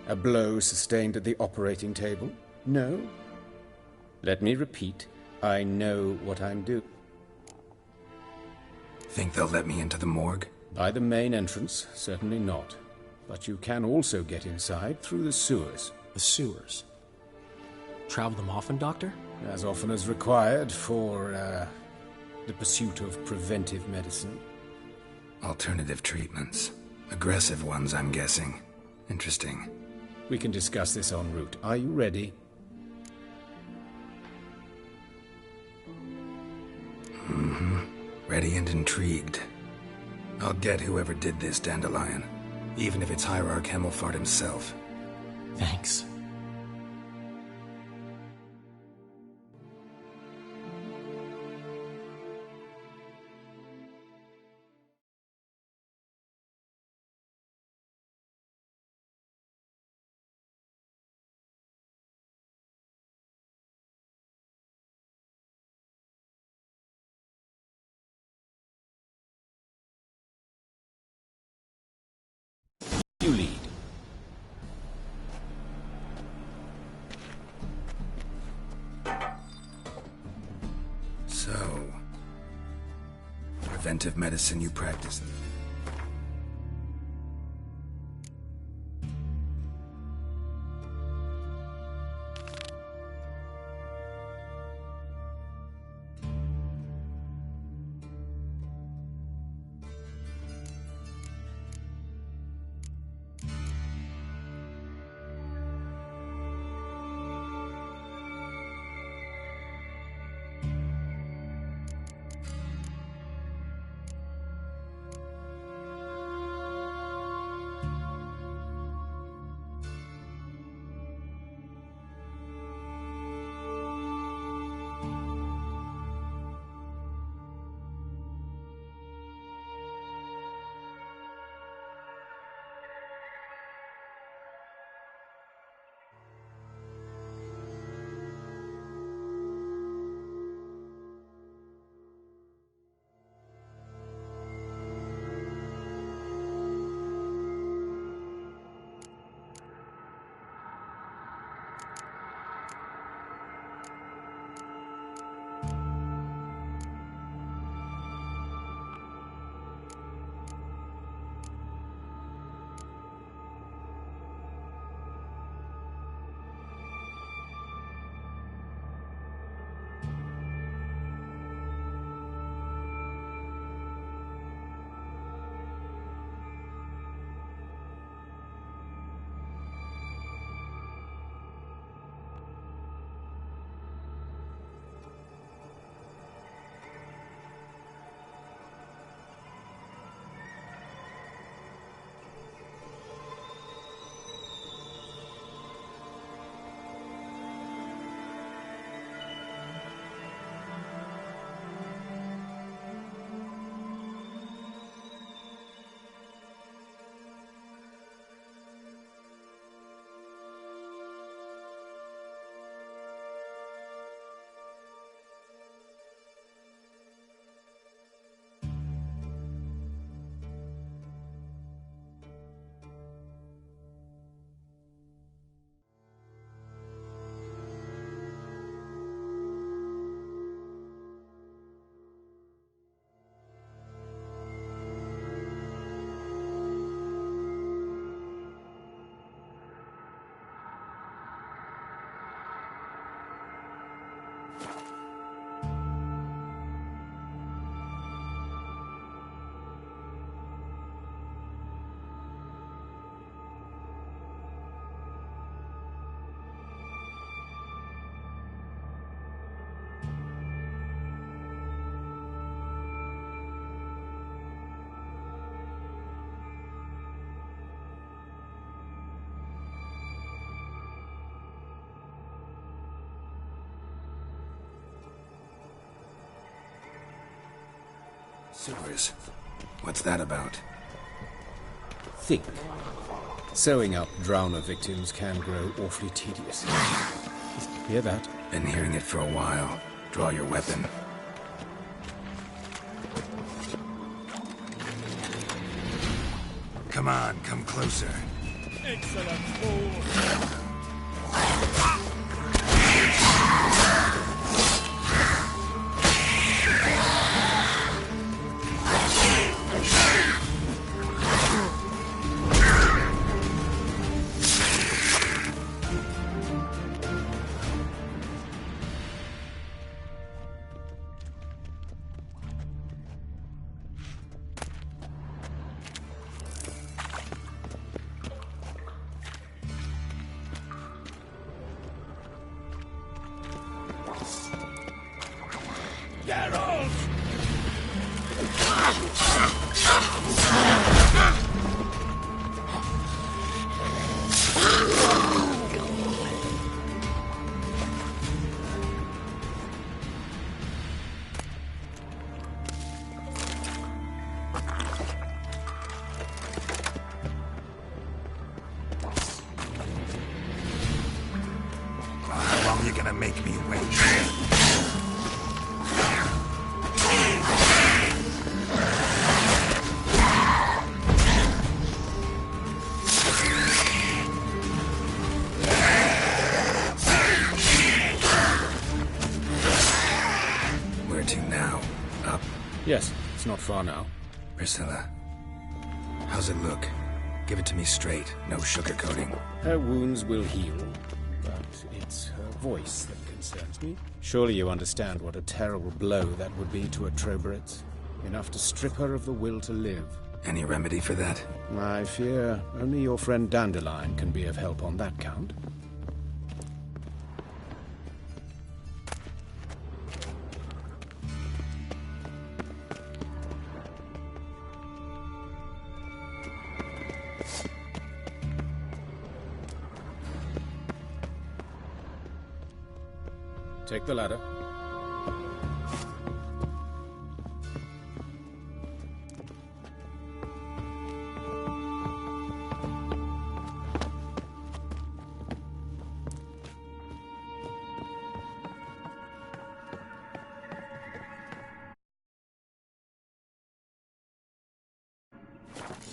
A blow sustained at the operating table? No? Let me repeat. I know what I'm doing. Think they'll let me into the morgue? By the main entrance, certainly not. But you can also get inside through the sewers. The sewers? Travel them often, Doctor? As often as required for, the pursuit of preventive medicine. Alternative treatments. Aggressive ones, I'm guessing. Interesting. We can discuss this en route. Are you ready? Mm-hmm. Ready and intrigued. I'll get whoever did this, Dandelion. Even if it's Hierarch Hemmelfart himself. Thanks. You lead. So, preventive medicine you practice. Sewers. What's that about? Think. Sewing up drowner victims can grow awfully tedious. Hear that? Been hearing it for a while. Draw your weapon. Come on, come closer. Excellent fool. Make me wait. Where to now? Up? Yes, it's not far now. Priscilla, how's it look? Give it to me straight, no sugarcoating. Her wounds will heal, but it's her voice that concerns me. Surely you understand what a terrible blow that would be to a Troberet. Enough to strip her of the will to live. Any remedy for that? I fear only your friend Dandelion can be of help on that count. Take the ladder.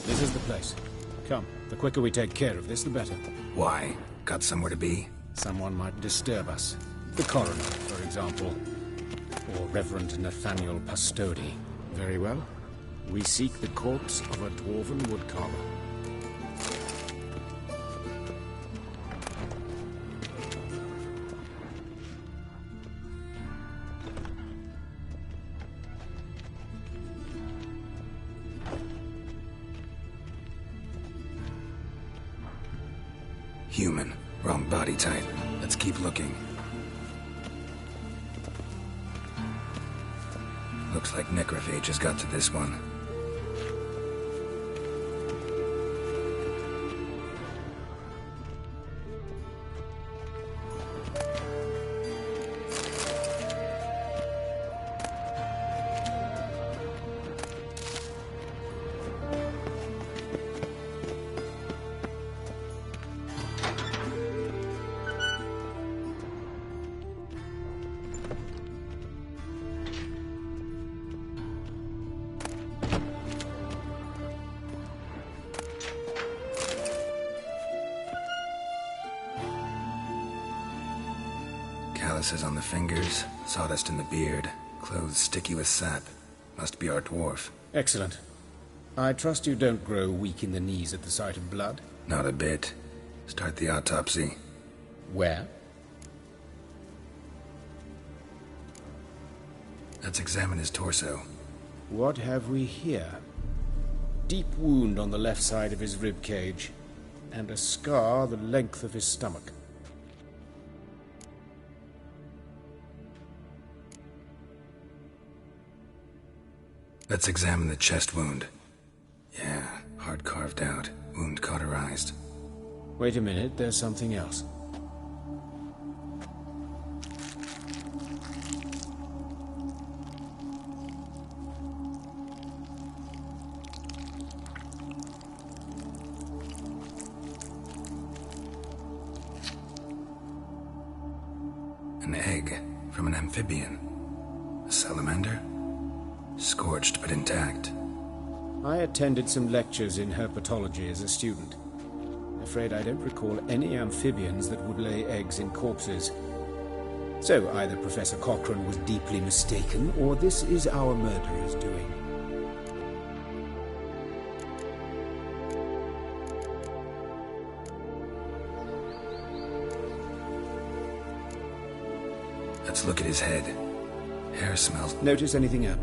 This is the place. Come, the quicker we take care of this, the better. Why? Got somewhere to be? Someone might disturb us. The coroner, for example. Or Reverend Nathaniel Pastodi. Very well. We seek the corpse of a dwarven woodcarver. Human. Wrong body type. Let's keep looking. Looks like necrophage has got to this one. Calluses on the fingers, sawdust in the beard, clothes sticky with sap. Must be our dwarf. Excellent. I trust you don't grow weak in the knees at the sight of blood? Not a bit. Start the autopsy. Where? Let's examine his torso. What have we here? Deep wound on the left side of his rib cage, and a scar the length of his stomach. Let's examine the chest wound. Yeah, heart carved out, wound cauterized. Wait a minute, there's something else. An egg from an amphibian. A salamander? Scorched but intact. I attended some lectures in herpetology as a student. Afraid I don't recall any amphibians that would lay eggs in corpses. So either Professor Cochrane was deeply mistaken, or this is our murderer's doing. Let's look at his head. Hair smells... Notice anything else?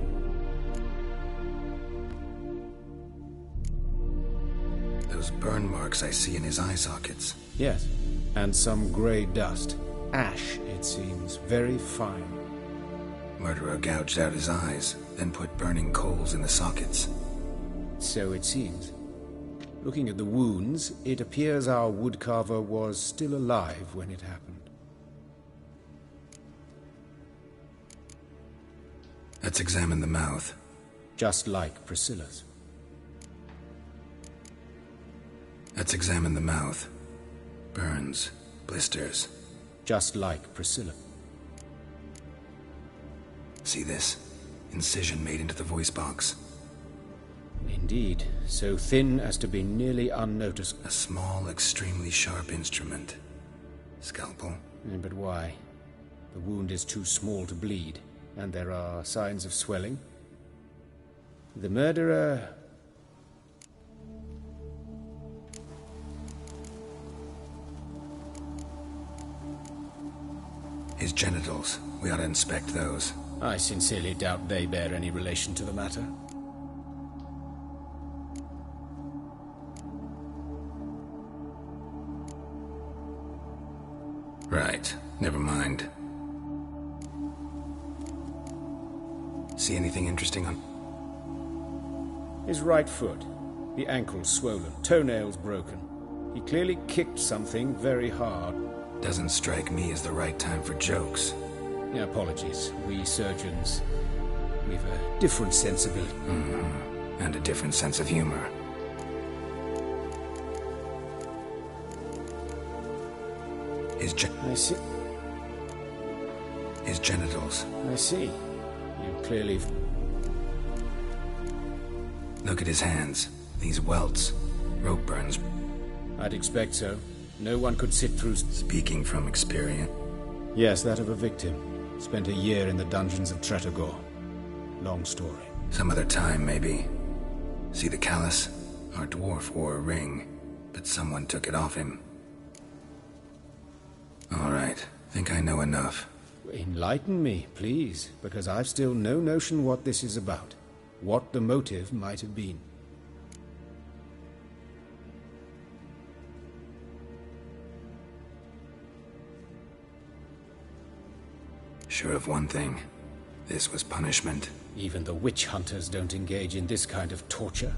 Those burn marks I see in his eye sockets. Yes, and some grey dust. Ash, it seems. Very fine. Murderer gouged out his eyes, then put burning coals in the sockets. So it seems. Looking at the wounds, it appears our woodcarver was still alive when it happened. Let's examine the mouth. Just like Priscilla's. Let's examine the mouth. Burns, blisters. Just like Priscilla. See this? Incision made into the voice box. Indeed, so thin as to be nearly unnoticed. A small, extremely sharp instrument. Scalpel. But why? The wound is too small to bleed, and there are signs of swelling. The murderer... His genitals. We ought to inspect those. I sincerely doubt they bear any relation to the matter. Right. Never mind. See anything interesting on... His right foot. The ankle swollen, toenails broken. He clearly kicked something very hard. Doesn't strike me as the right time for jokes. Apologies. We surgeons, we've a different sensibility. Mm-hmm. And a different sense of humor. I see. His genitals. I see. You clearly... Look at his hands. These welts. Rope burns. I'd expect so. No one could sit through... Speaking from experience. Yes, that of a victim. Spent a year in the dungeons of Tretogor. Long story. Some other time, maybe. See the callus? Our dwarf wore a ring, but someone took it off him. All right. Think I know enough. Enlighten me, please, because I've still no notion what this is about. What the motive might have been. Sure of one thing. This was punishment. Even the witch hunters don't engage in this kind of torture.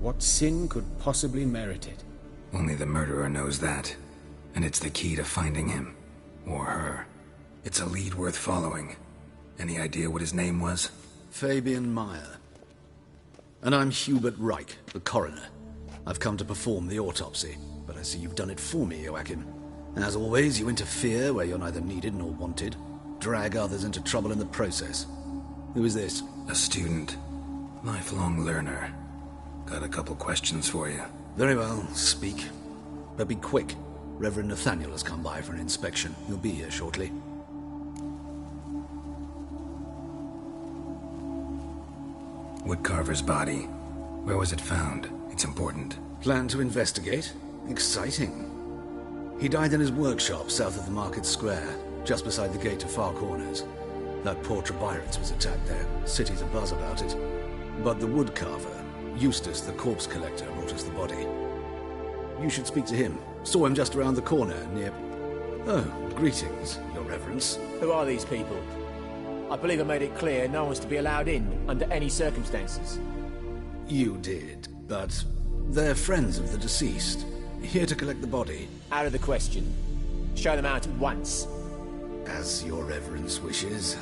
What sin could possibly merit it? Only the murderer knows that. And it's the key to finding him. Or her. It's a lead worth following. Any idea what his name was? Fabian Meyer. And I'm Hubert Reich, the coroner. I've come to perform the autopsy, but I see you've done it for me, Joachim. As always, you interfere where you're neither needed nor wanted. Drag others into trouble in the process. Who is this? A student. Lifelong learner. Got a couple questions for you. Very well, speak. But be quick. Reverend Nathaniel has come by for an inspection. He'll be here shortly. Woodcarver's body. Where was it found? It's important. Plan to investigate? Exciting. He died in his workshop south of the market square, just beside the gate to Far Corners. That poor Trebyritz was attacked there. City's abuzz about it. But the woodcarver, Eustace the corpse collector, brought us the body. You should speak to him. Saw him just around the corner near... Oh, greetings, your reverence. Who are these people? I believe I made it clear no one's to be allowed in under any circumstances. You did, but they're friends of the deceased. Here to collect the body. Out of the question. Show them out at once. As your reverence wishes.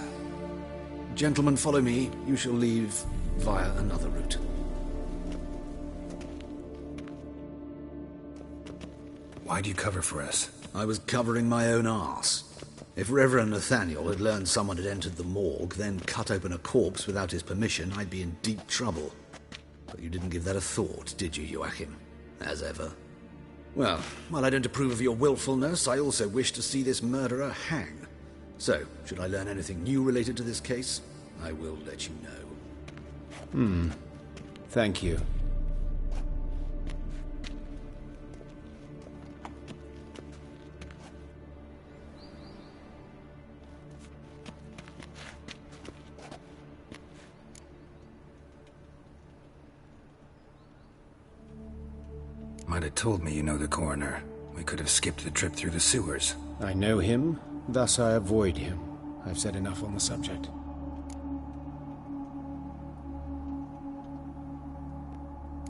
Gentlemen, follow me. You shall leave via another route. Why'd you cover for us? I was covering my own arse. If Reverend Nathaniel had learned someone had entered the morgue, then cut open a corpse without his permission, I'd be in deep trouble. But you didn't give that a thought, did you, Joachim? As ever. Well, while I don't approve of your willfulness, I also wish to see this murderer hang. So, should I learn anything new related to this case, I will let you know. Thank you. Might have told me you know the coroner. We could have skipped the trip through the sewers. I know him, thus I avoid him. I've said enough on the subject.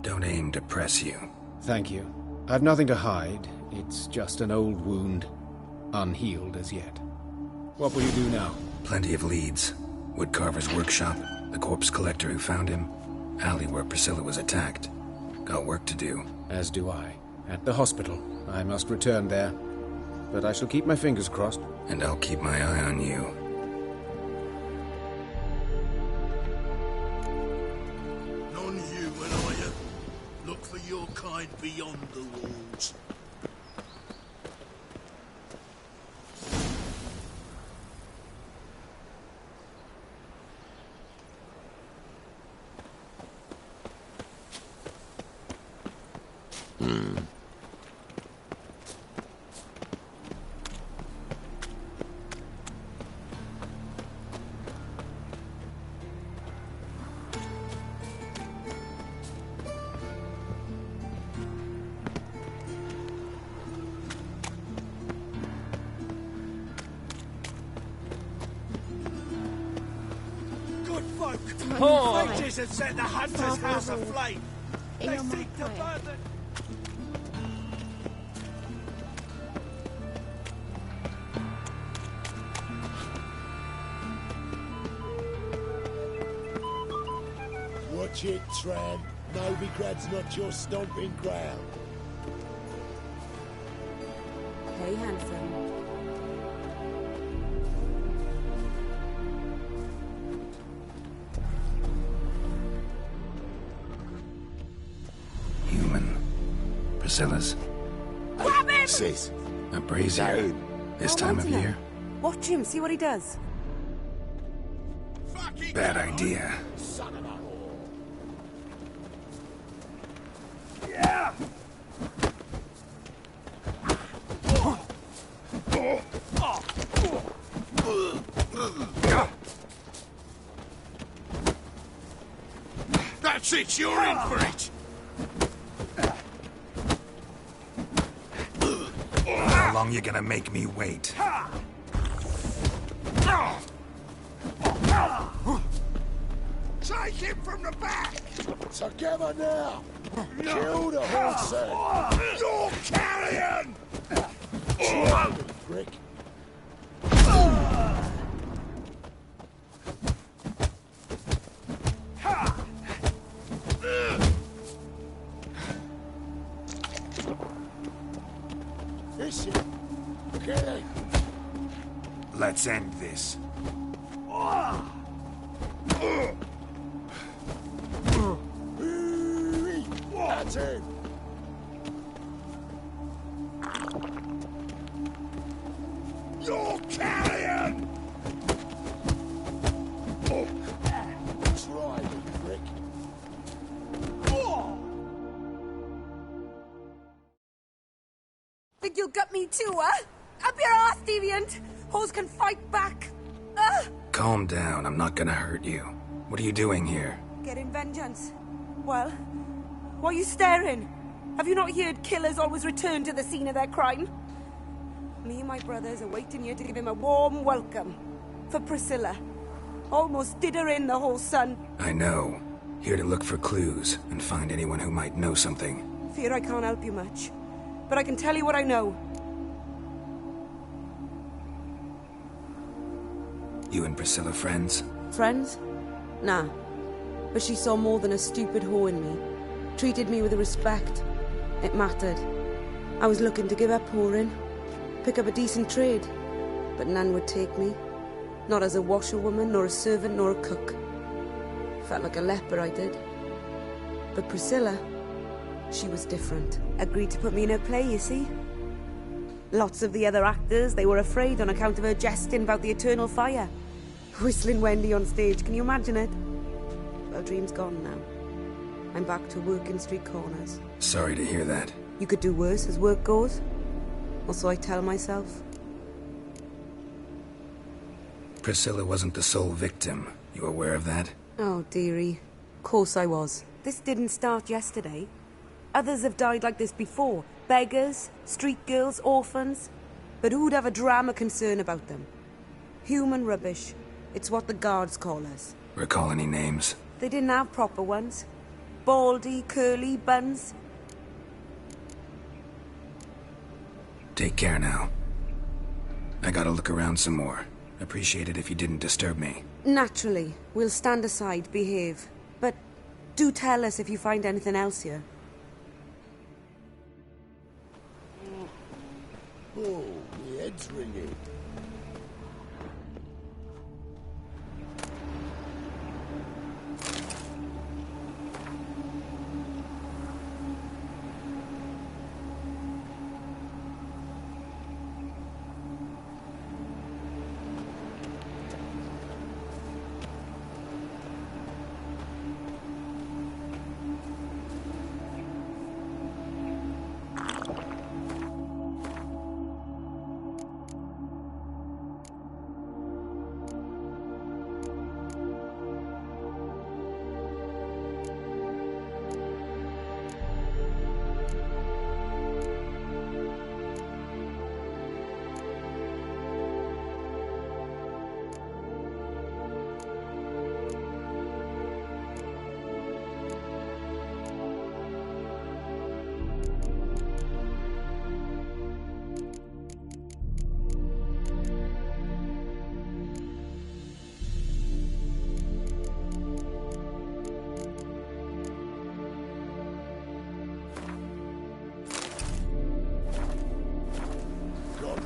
Don't aim to press you. Thank you. I've nothing to hide. It's just an old wound, unhealed as yet. What will you do now? Plenty of leads. Woodcarver's workshop, the corpse collector who found him, alley where Priscilla was attacked. Got work to do. As do I. At the hospital. I must return there. But I shall keep my fingers crossed. And I'll keep my eye on you. None human, are you? Look for your kind beyond the walls. Fighters have set the hunter's house aflame. They seek to burn the... Watch it, Tran. Novigrad's not your stomping ground. Hey, handsome. Priscilla's. Grab him! Sis. A brazier. This time of year. Watch him, see what he does. Bad idea. Yeah! That's it, you're in for it! How long you gonna make me wait? Take him from the back! Together now! Kill the horse! You're carrion! Try me, prick. Let's end this. That's it. You're carrion! Try me, prick. Think you'll gut me too, huh? Up your ass, deviant! Hoes can fight back! Calm down, I'm not gonna hurt you. What are you doing here? Getting vengeance. Well, why are you staring? Have you not heard killers always return to the scene of their crime? Me and my brothers are waiting here to give him a warm welcome. For Priscilla. Almost did her in, the whole son. I know. Here to look for clues and find anyone who might know something. Fear I can't help you much. But I can tell you what I know. You and Priscilla friends? Friends? Nah. But she saw more than a stupid whore in me. Treated me with respect. It mattered. I was looking to give up whoring. Pick up a decent trade. but none would take me. Not as a washerwoman, nor a servant, nor a cook. Felt like a leper, I did. But Priscilla, she was different. Agreed to put me in her play, you see. Lots of the other actors, they were afraid on account of her jesting about the eternal fire. Whistling Wendy on stage, can you imagine it? Well, dream's gone now. I'm back to working street corners. Sorry to hear that. You could do worse as work goes. Or so I tell myself. Priscilla wasn't the sole victim. You aware of that? Oh, dearie. Of course I was. This didn't start yesterday. Others have died like this before. Beggars, street girls, orphans. But who'd have a drama concern about them? Human rubbish. It's what the guards call us. Recall any names? They didn't have proper ones. Baldy, curly, buns. Take care now. I gotta look around some more. Appreciate it if you didn't disturb me. Naturally. We'll stand aside, behave. But do tell us if you find anything else here. Oh, my head's ringing.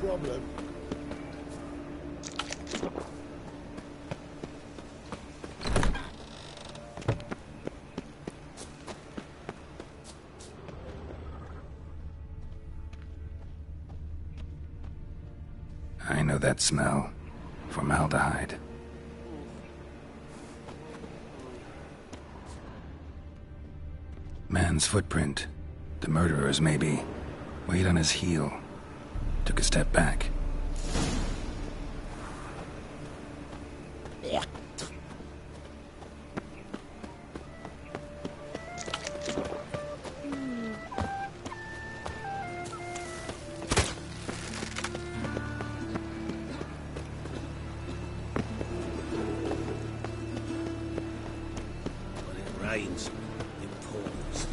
Problem. I know that smell. Formaldehyde. Man's footprint. The murderer's, maybe. Weight on his heel. Took a step back. When it rains, it pours.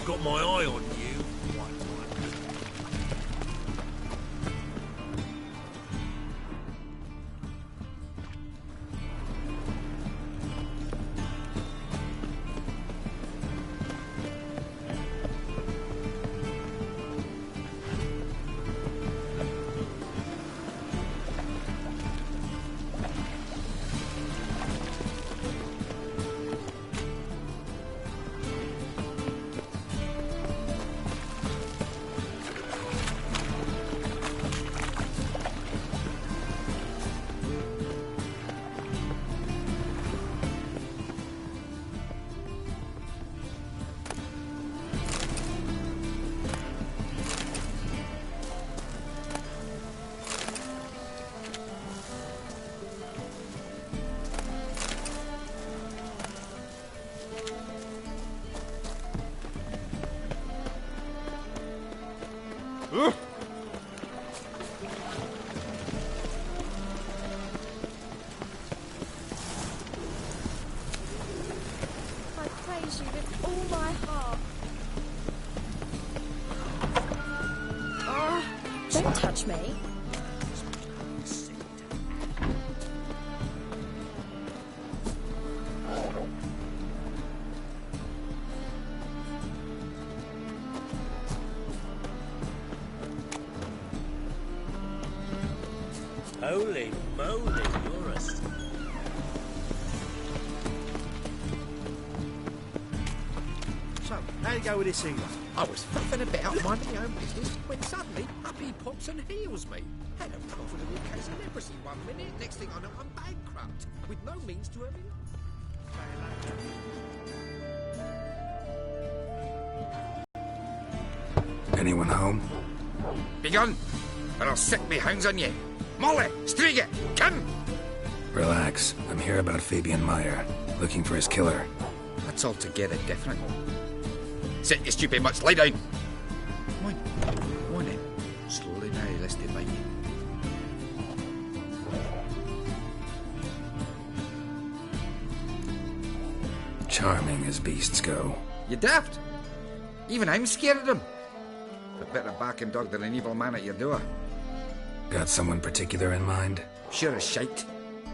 Got my eye on you. Don't touch me. Holy moly, you're a... So, how you go with this healer? I was faffing about minding my own business when suddenly up he pops and heals me. Had a profitable case of leprosy one minute, next thing I know I'm bankrupt, with no means to earn Anyone home? Begone, or I'll set me hounds on you. Molly, Striga, come! Relax. I'm here about Fabian Meyer, looking for his killer. That's altogether different. Sit, you stupid mutts, lie down. Come on then. Slowly now, lest they bite you. Charming as beasts go. You daft? Even I'm scared of them. A better barking dog than an evil man at your door. Got someone particular in mind? Sure as shite.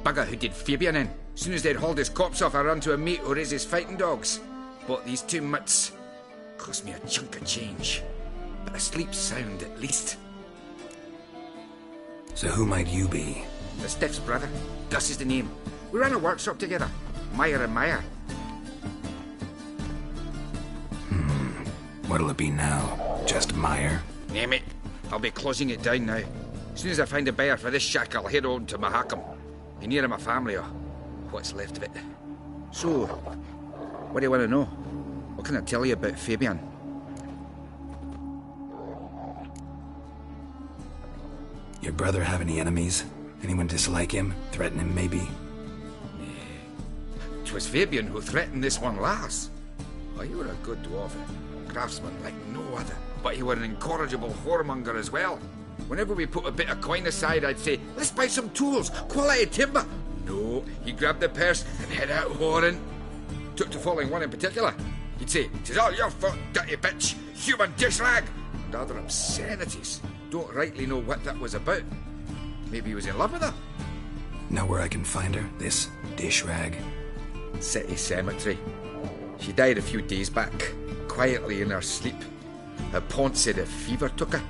Bugger who did Fabian in. Soon as they'd hauled his corpse off, I run to a mate who raised his fighting dogs. Bought these 2 mutts. Cost me a chunk of change. But I sleep sound at least. So who might you be? The Stiff's brother. Gus is the name. We ran a workshop together. Meyer and Meyer. What'll it be now? Just Meyer? Name it. I'll be closing it down now. As soon as I find a buyer for this shack, I'll head on to Mahakam. Be near my family, or what's left of it. So, what do you want to know? What can I tell you about Fabian? Your brother have any enemies? Anyone dislike him? Threaten him, maybe? 'Twas Fabian who threatened this one last. Oh, you were a good dwarf. Craftsman like no other. But you were an incorrigible whoremonger as well. Whenever we put a bit of coin aside, I'd say, let's buy some tools, quality timber. No, he grabbed the purse and head out whoring. Took to following one in particular. He'd say, "'Tis all your fault, dirty bitch, human dish rag," and other obscenities. Don't rightly know what that was about. Maybe he was in love with her. Know where I can find her, this dish rag? City cemetery. She died a few days back, quietly in her sleep. Her pont said a fever took her.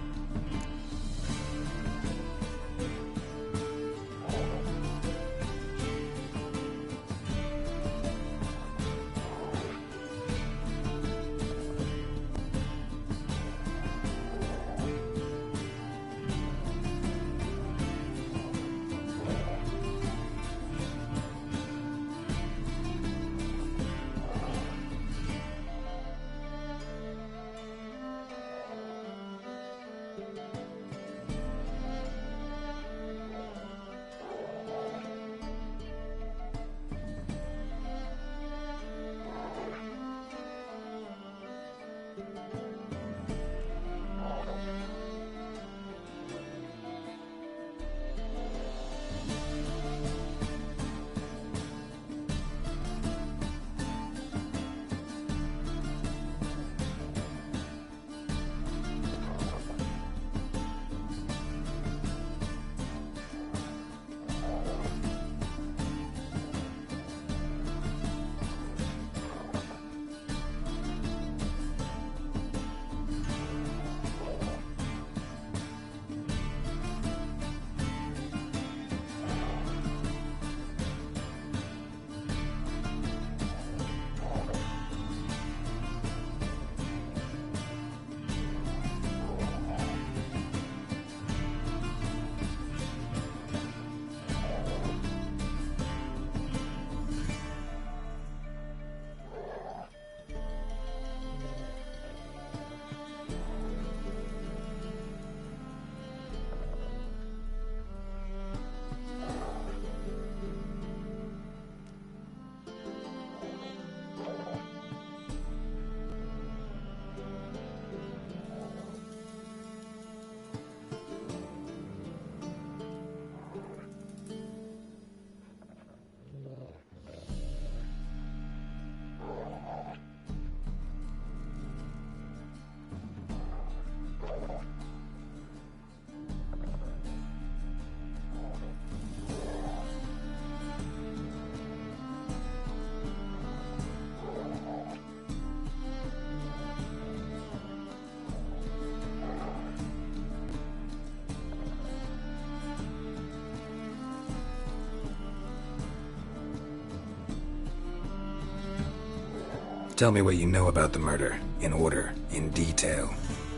Tell me what you know about the murder, in order, in detail.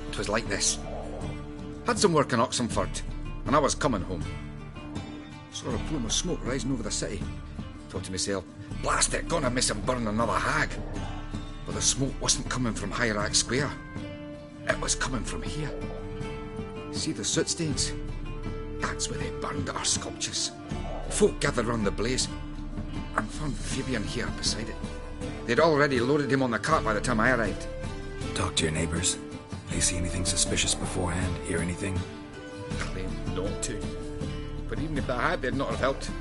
It was like this. Had some work in Oxenford, and I was coming home. Saw a plume of smoke rising over the city. Thought to myself, blast it, gonna miss him burn another hag. But the smoke wasn't coming from Hierarch Square. It was coming from here. See the soot stains? That's where they burned our sculptures. Folk gathered round the blaze, and found Fabian here beside it. They'd already loaded him on the cart by the time I arrived. Talk to your neighbors. They see anything suspicious beforehand? Hear anything? Claim not to. But even if they had, they'd not have helped.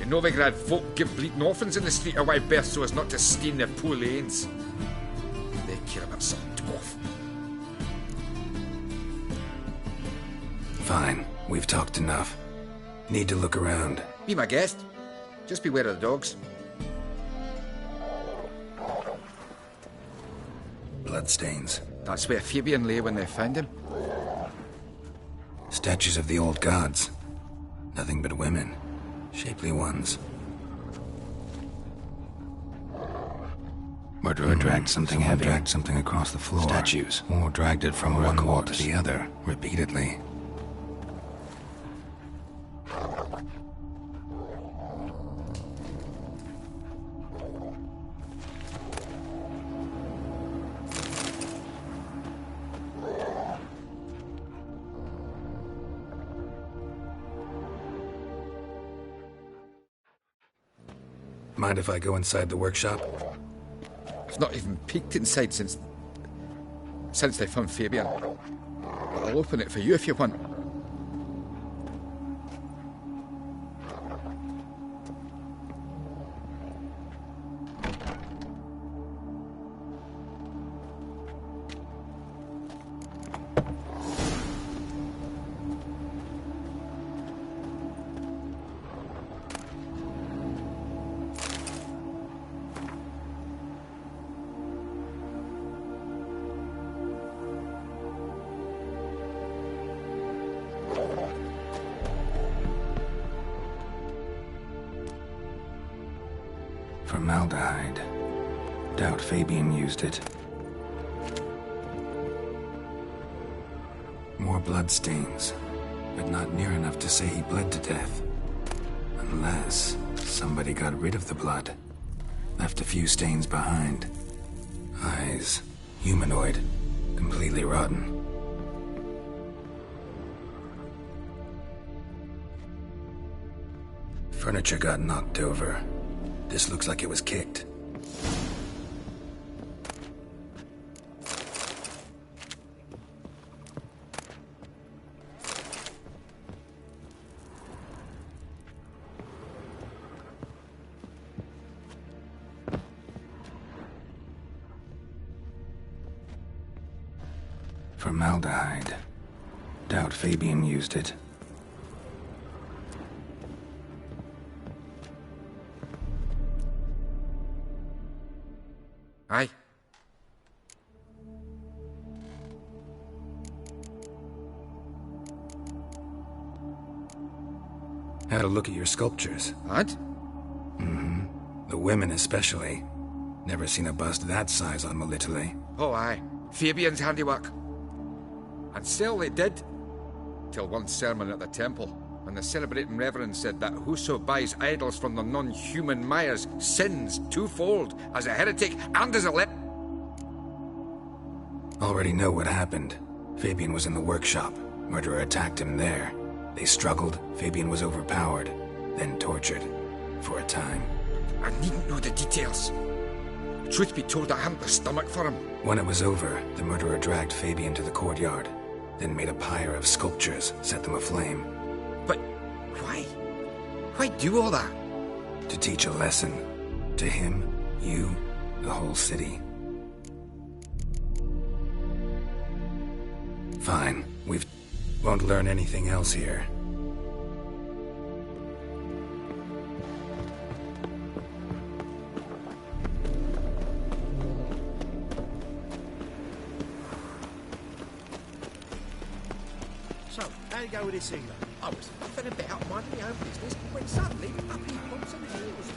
In Novigrad, folk give bleating orphans in the street a wide berth so as not to stain their poor lanes. They care about some dwarf. Fine. We've talked enough. Need to look around. Be my guest. Just beware of the dogs. Bloodstains. That's where Fabian lay when they found him. Statues of the old gods. Nothing but women. Shapely ones. Murderer dragged something heavy. Dragged something across the floor. Statues. Or dragged it from one wall to the other, repeatedly. Mind if I go inside the workshop? I've not even peeked inside since they found Fabian. But I'll open it for you if you want. Formaldehyde. Doubt Fabian used it. More bloodstains, but not near enough to say he bled to death. Unless somebody got rid of the blood. Left a few stains behind. Eyes. Humanoid. Completely rotten. Furniture got knocked over. This looks like it was kicked. Formaldehyde. Doubt Fabian used it. Aye. Had a look at your sculptures. What? Mm-hmm. The women especially. Never seen a bust that size on Melitele. Oh, aye. Fabian's handiwork. And still they did. Till one sermon at the temple, when the celebrating reverend said that whoso buys idols from the non-human Myers sins twofold, as a heretic and as a lep. Already know what happened. Fabian was in the workshop. Murderer attacked him there. They struggled. Fabian was overpowered, then tortured. For a time. I needn't know the details. Truth be told, I hadn't the stomach for him. When it was over, the murderer dragged Fabian to the courtyard, then made a pyre of sculptures, set them aflame. But why? Why do all that? To teach a lesson. To him, you, the whole city. Fine. Won't learn anything else here. So, how you go with this England? I was nothing about minding my own business when suddenly up he pops on the heels.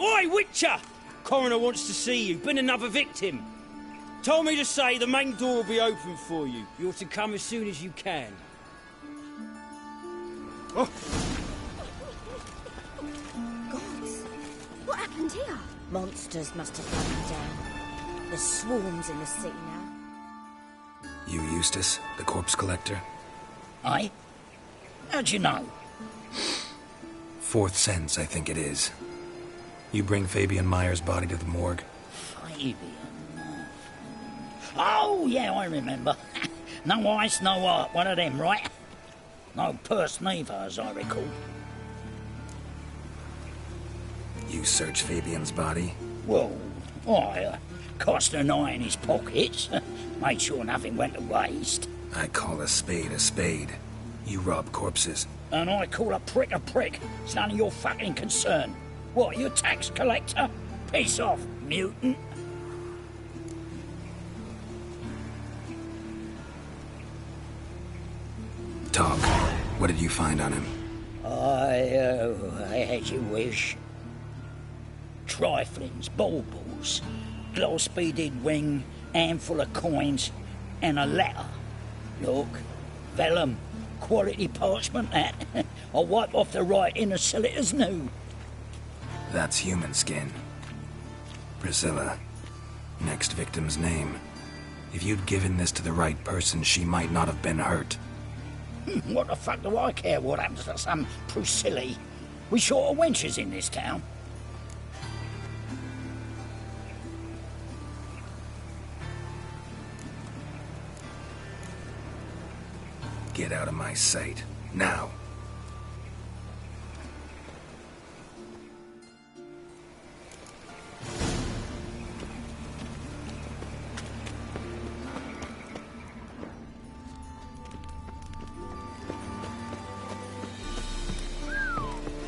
Oi, Witcher! Coroner wants to see you. Been another victim. Told me to say the main door will be open for you. You're to come as soon as you can. Oh. Gods, what happened here? Monsters must have run them down. There's swarms in the city now. You Eustace, the corpse collector? Aye? How'd you know? Fourth sense, I think it is. You bring Fabian Meyer's body to the morgue? Fabian? Oh, yeah, I remember. No eyes, no heart, one of them, right? No purse neither, as I recall. You search Fabian's body? Well, I cast an eye in his pockets. Made sure nothing went to waste. I call a spade a spade. You rob corpses. And I call a prick a prick. It's none of your fucking concern. What, you tax collector? Piss off, mutant. Talk. What did you find on him? As you wish. Triflings, baubles, glass-beaded ring, handful of coins, and a letter. Look, vellum, quality parchment, that. I'll wipe off the writing and sell it as new. That's human skin. Priscilla. Next victim's name. If you'd given this to the right person, she might not have been hurt. What the fuck do I care what happens to some Priscilla? We short of wenches in this town. Get out of my sight. Now.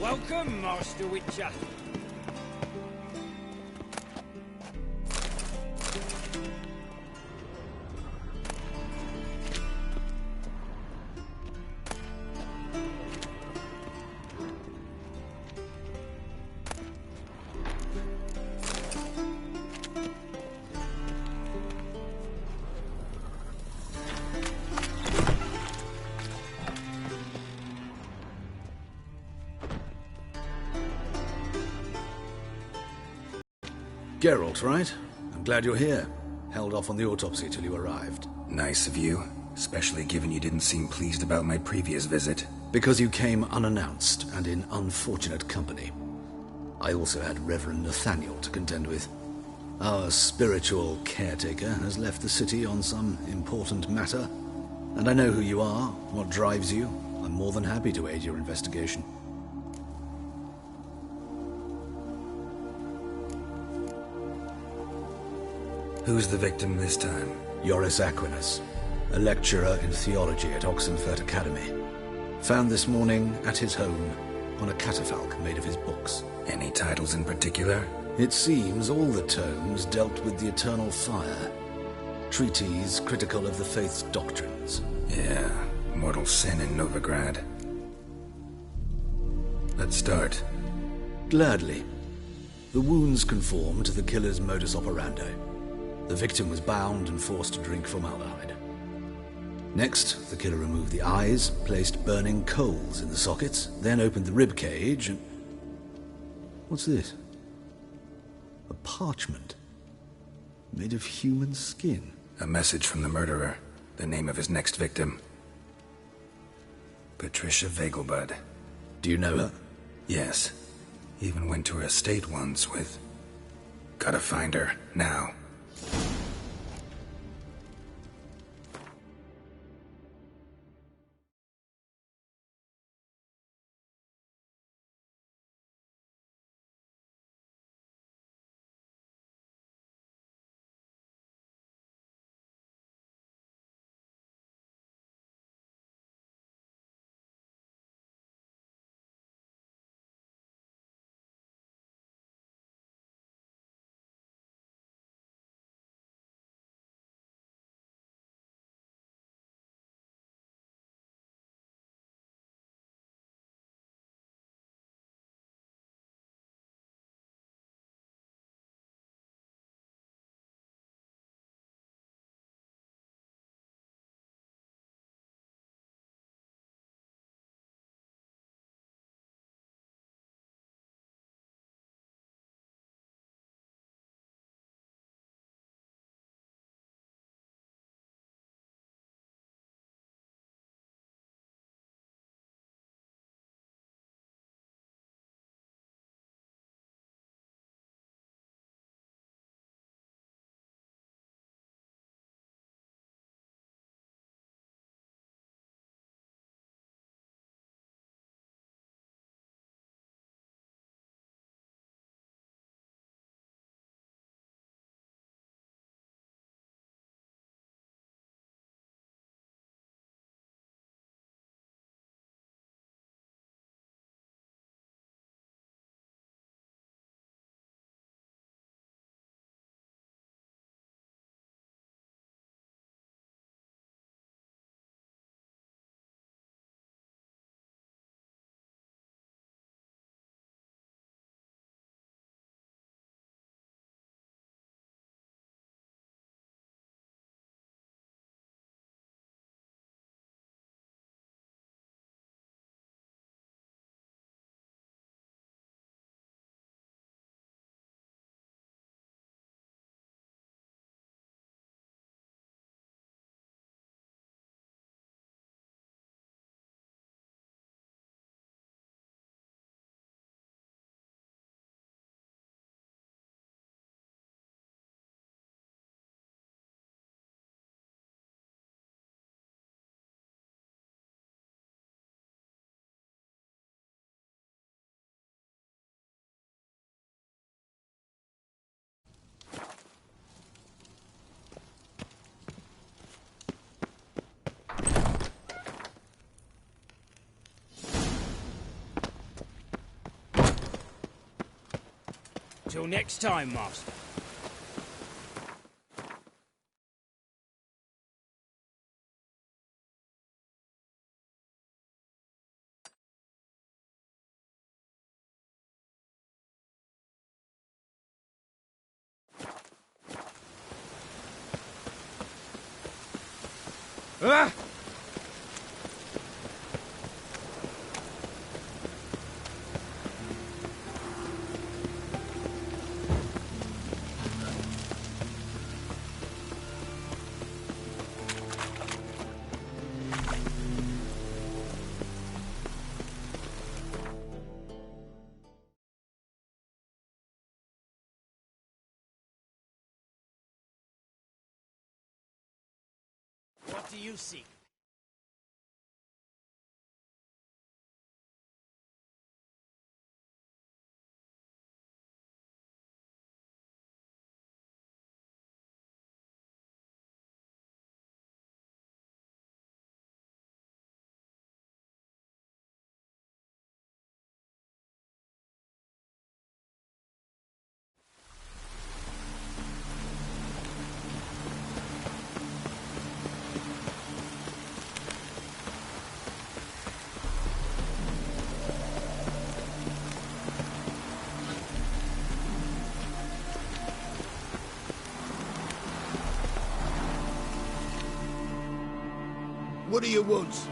Welcome, Master Witcher. Geralt, right? I'm glad you're here. Held off on the autopsy till you arrived. Nice of you, especially given you didn't seem pleased about my previous visit. Because you came unannounced and in unfortunate company. I also had Reverend Nathaniel to contend with. Our spiritual caretaker has left the city on some important matter, and I know who you are, what drives you. I'm more than happy to aid your investigation. Who's the victim this time? Joris Aquinas, a lecturer in theology at Oxenfurt Academy. Found this morning at his home on a catafalque made of his books. Any titles in particular? It seems all the tomes dealt with the eternal fire. Treatises critical of the faith's doctrines. Yeah, mortal sin in Novigrad. Let's start. Gladly. The wounds conform to the killer's modus operandi. The victim was bound and forced to drink formaldehyde. Next, the killer removed the eyes, placed burning coals in the sockets, then opened the rib cage and... What's this? A parchment. Made of human skin. A message from the murderer. The name of his next victim. Patricia Vegelbud. Do you know her? Yes. Even went to her estate once with... Gotta find her, now. Till next time, Master. Ah! What do you seek? What do you want?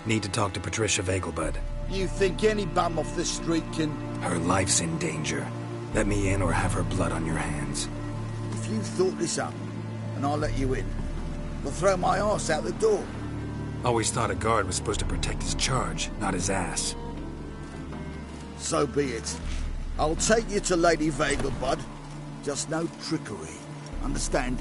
Need to talk to Patricia Vegelbud. You think any bum off the street can... Her life's in danger. Let me in or have her blood on your hands. If you thought this up, and I'll let you in, I'll throw my arse out the door. Always thought a guard was supposed to protect his charge, not his ass. So be it. I'll take you to Lady Vegelbud. Just no trickery. Understand?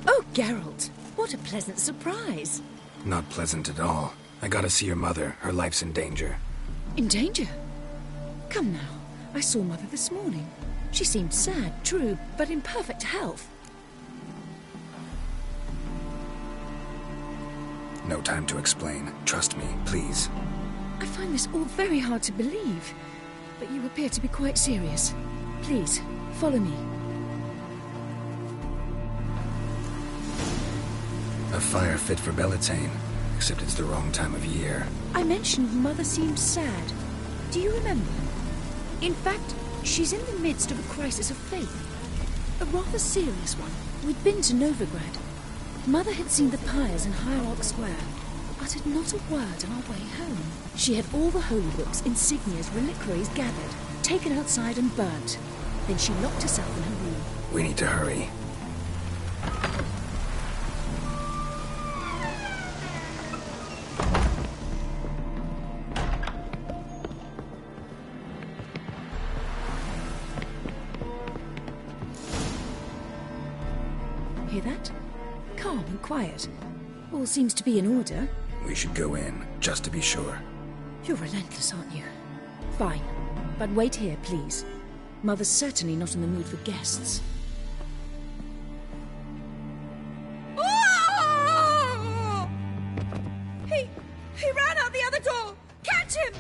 Oh, Geralt, what a pleasant surprise. Not pleasant at all. I gotta see your mother. Her life's in danger. In danger? Come now. I saw Mother this morning. She seemed sad, true, but in perfect health. No time to explain. Trust me, please. I find this all very hard to believe, but you appear to be quite serious. Please, follow me. A fire fit for Bellatane, except it's the wrong time of year. I mentioned Mother seemed sad. Do you remember? In fact, she's in the midst of a crisis of faith. A rather serious one. We'd been to Novigrad. Mother had seen the pyres in Hierarch Square, uttered not a word on our way home. She had all the holy books, insignias, reliquaries gathered, taken outside and burnt. Then she locked herself in her room. We need to hurry. Hear that? Calm and quiet. All seems to be in order. We should go in, just to be sure. You're relentless, aren't you? Fine. But wait here, please. Mother's certainly not in the mood for guests. Oh! He ran out the other door! Catch him!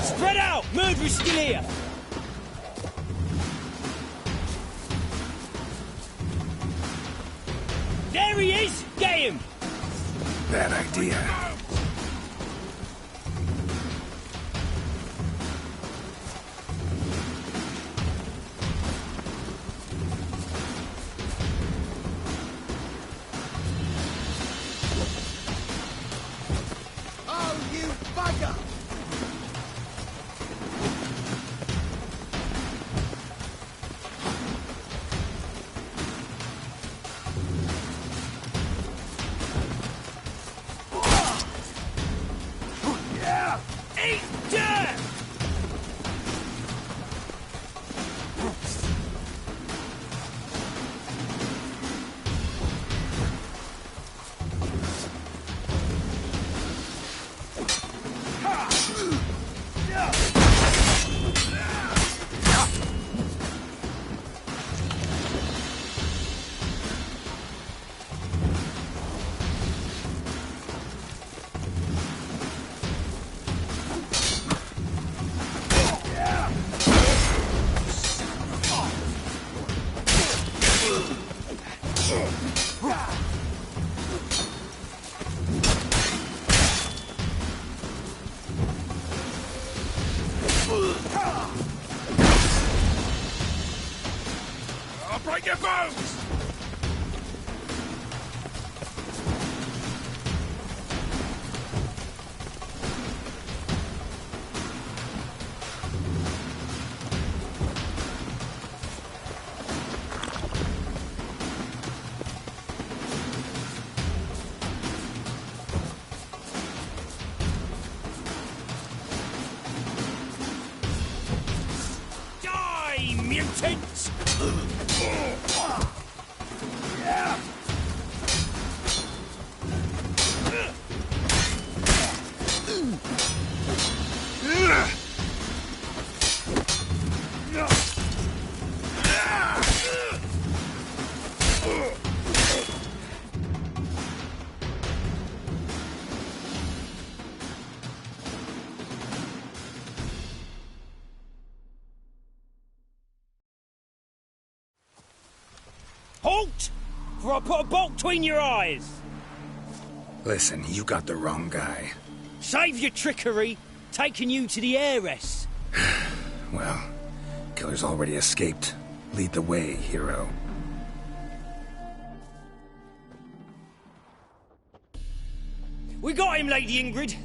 Spread out! Murderer's still here! There he is! Get him! Bad idea. Oh, you bugger! I'll break your bones! Die, mutants! Halt! For I put a bolt between your eyes. Listen, you got the wrong guy. Save your trickery, taking you to the heiress. Well, killer's already escaped. Lead the way, hero. We got him, Lady Ingrid.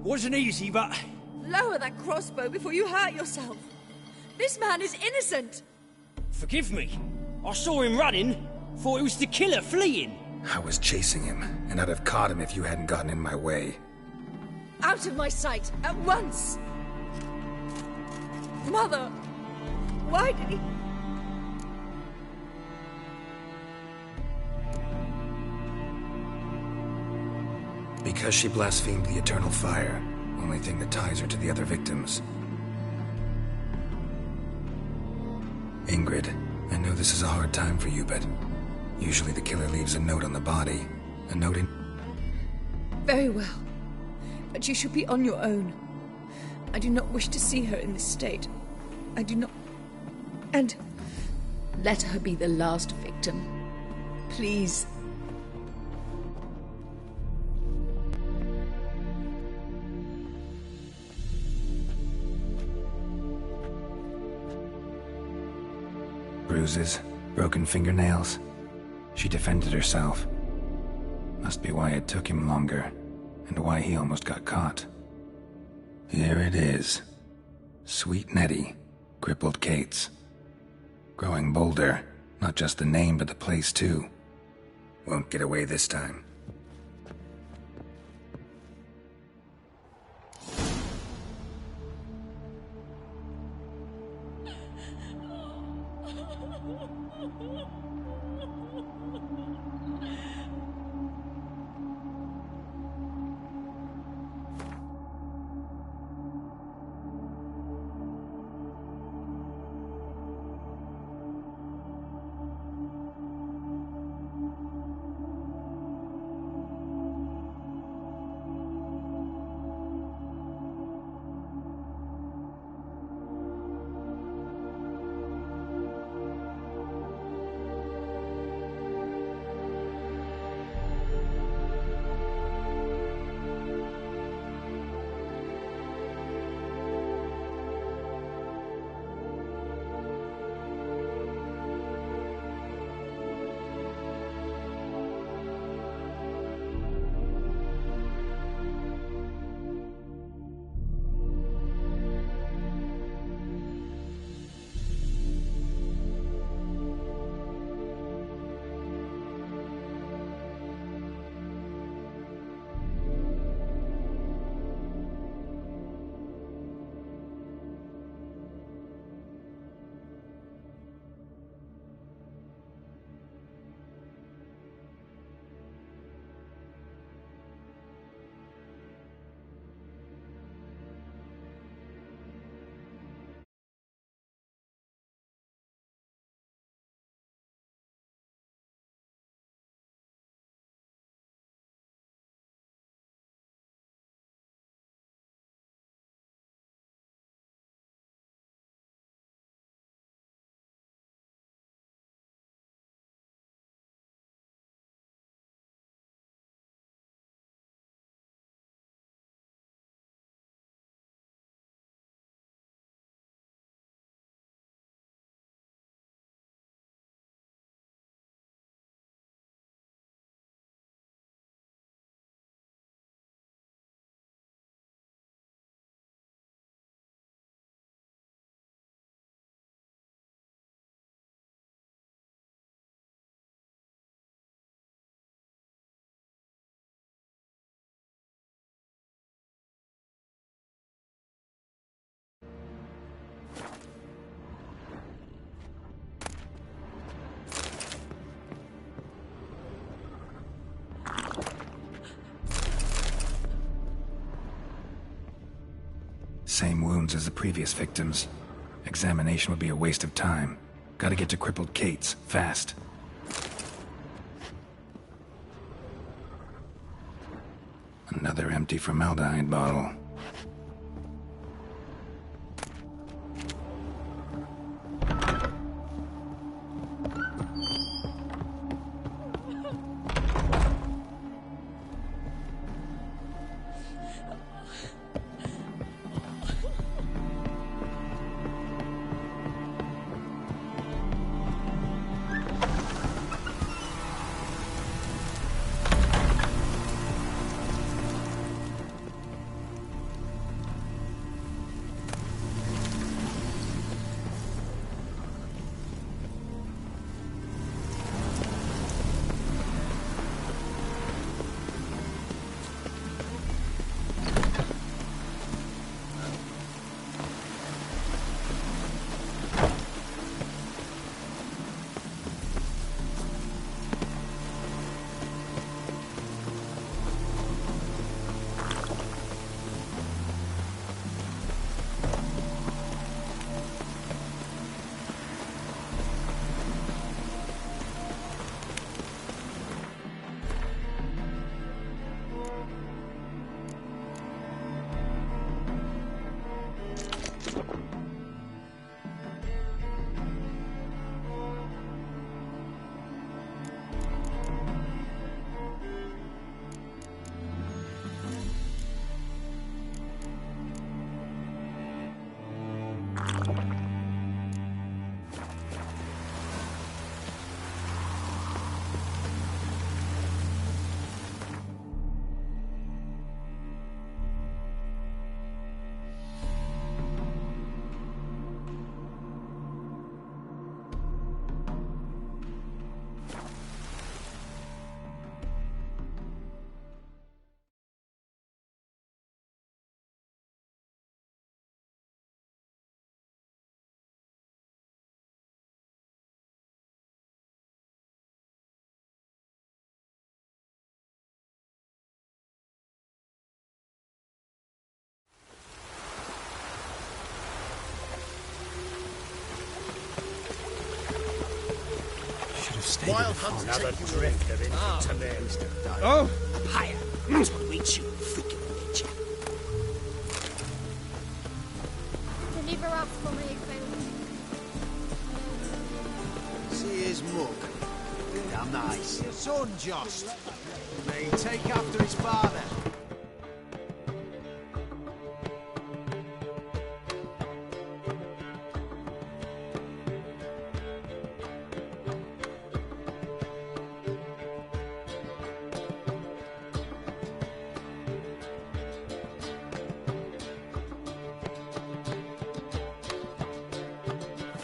Wasn't easy, but... Lower that crossbow before you hurt yourself. This man is innocent. Forgive me. I saw him running. Thought it was the killer fleeing. I was chasing him, and I'd have caught him if you hadn't gotten in my way. Out of my sight, at once! Mother! Why did he... Because she blasphemed the eternal fire. Only thing that ties her to the other victims. Ingrid, I know this is a hard time for you, but usually the killer leaves a note on the body. A note in... Very well. But you should be on your own. I do not wish to see her in this state. I do not... And let her be the last victim. Please. Bruises, broken fingernails. She defended herself. Must be why it took him longer, and why he almost got caught. Here it is. Sweet Nettie, crippled Kate's. Growing bolder, not just the name but the place too. Won't get away this time. same wounds as the previous victims. Examination would be a waste of time. Gotta get to crippled Kate's, fast. Another empty formaldehyde bottle. Wild Hunt's another drifter into Toledo. Oh! A pyre. That's what we chew, freaking nature. Deliver us for me, Phil. See his mug. Damn nice. Your son, Jost. May he take after his father.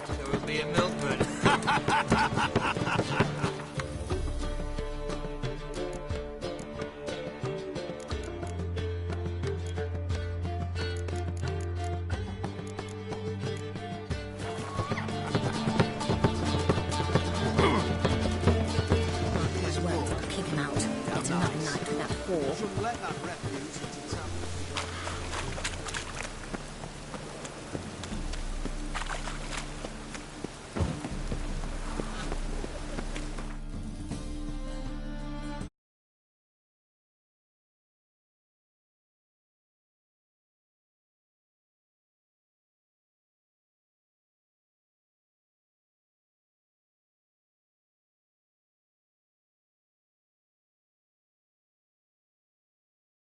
There will be a milkman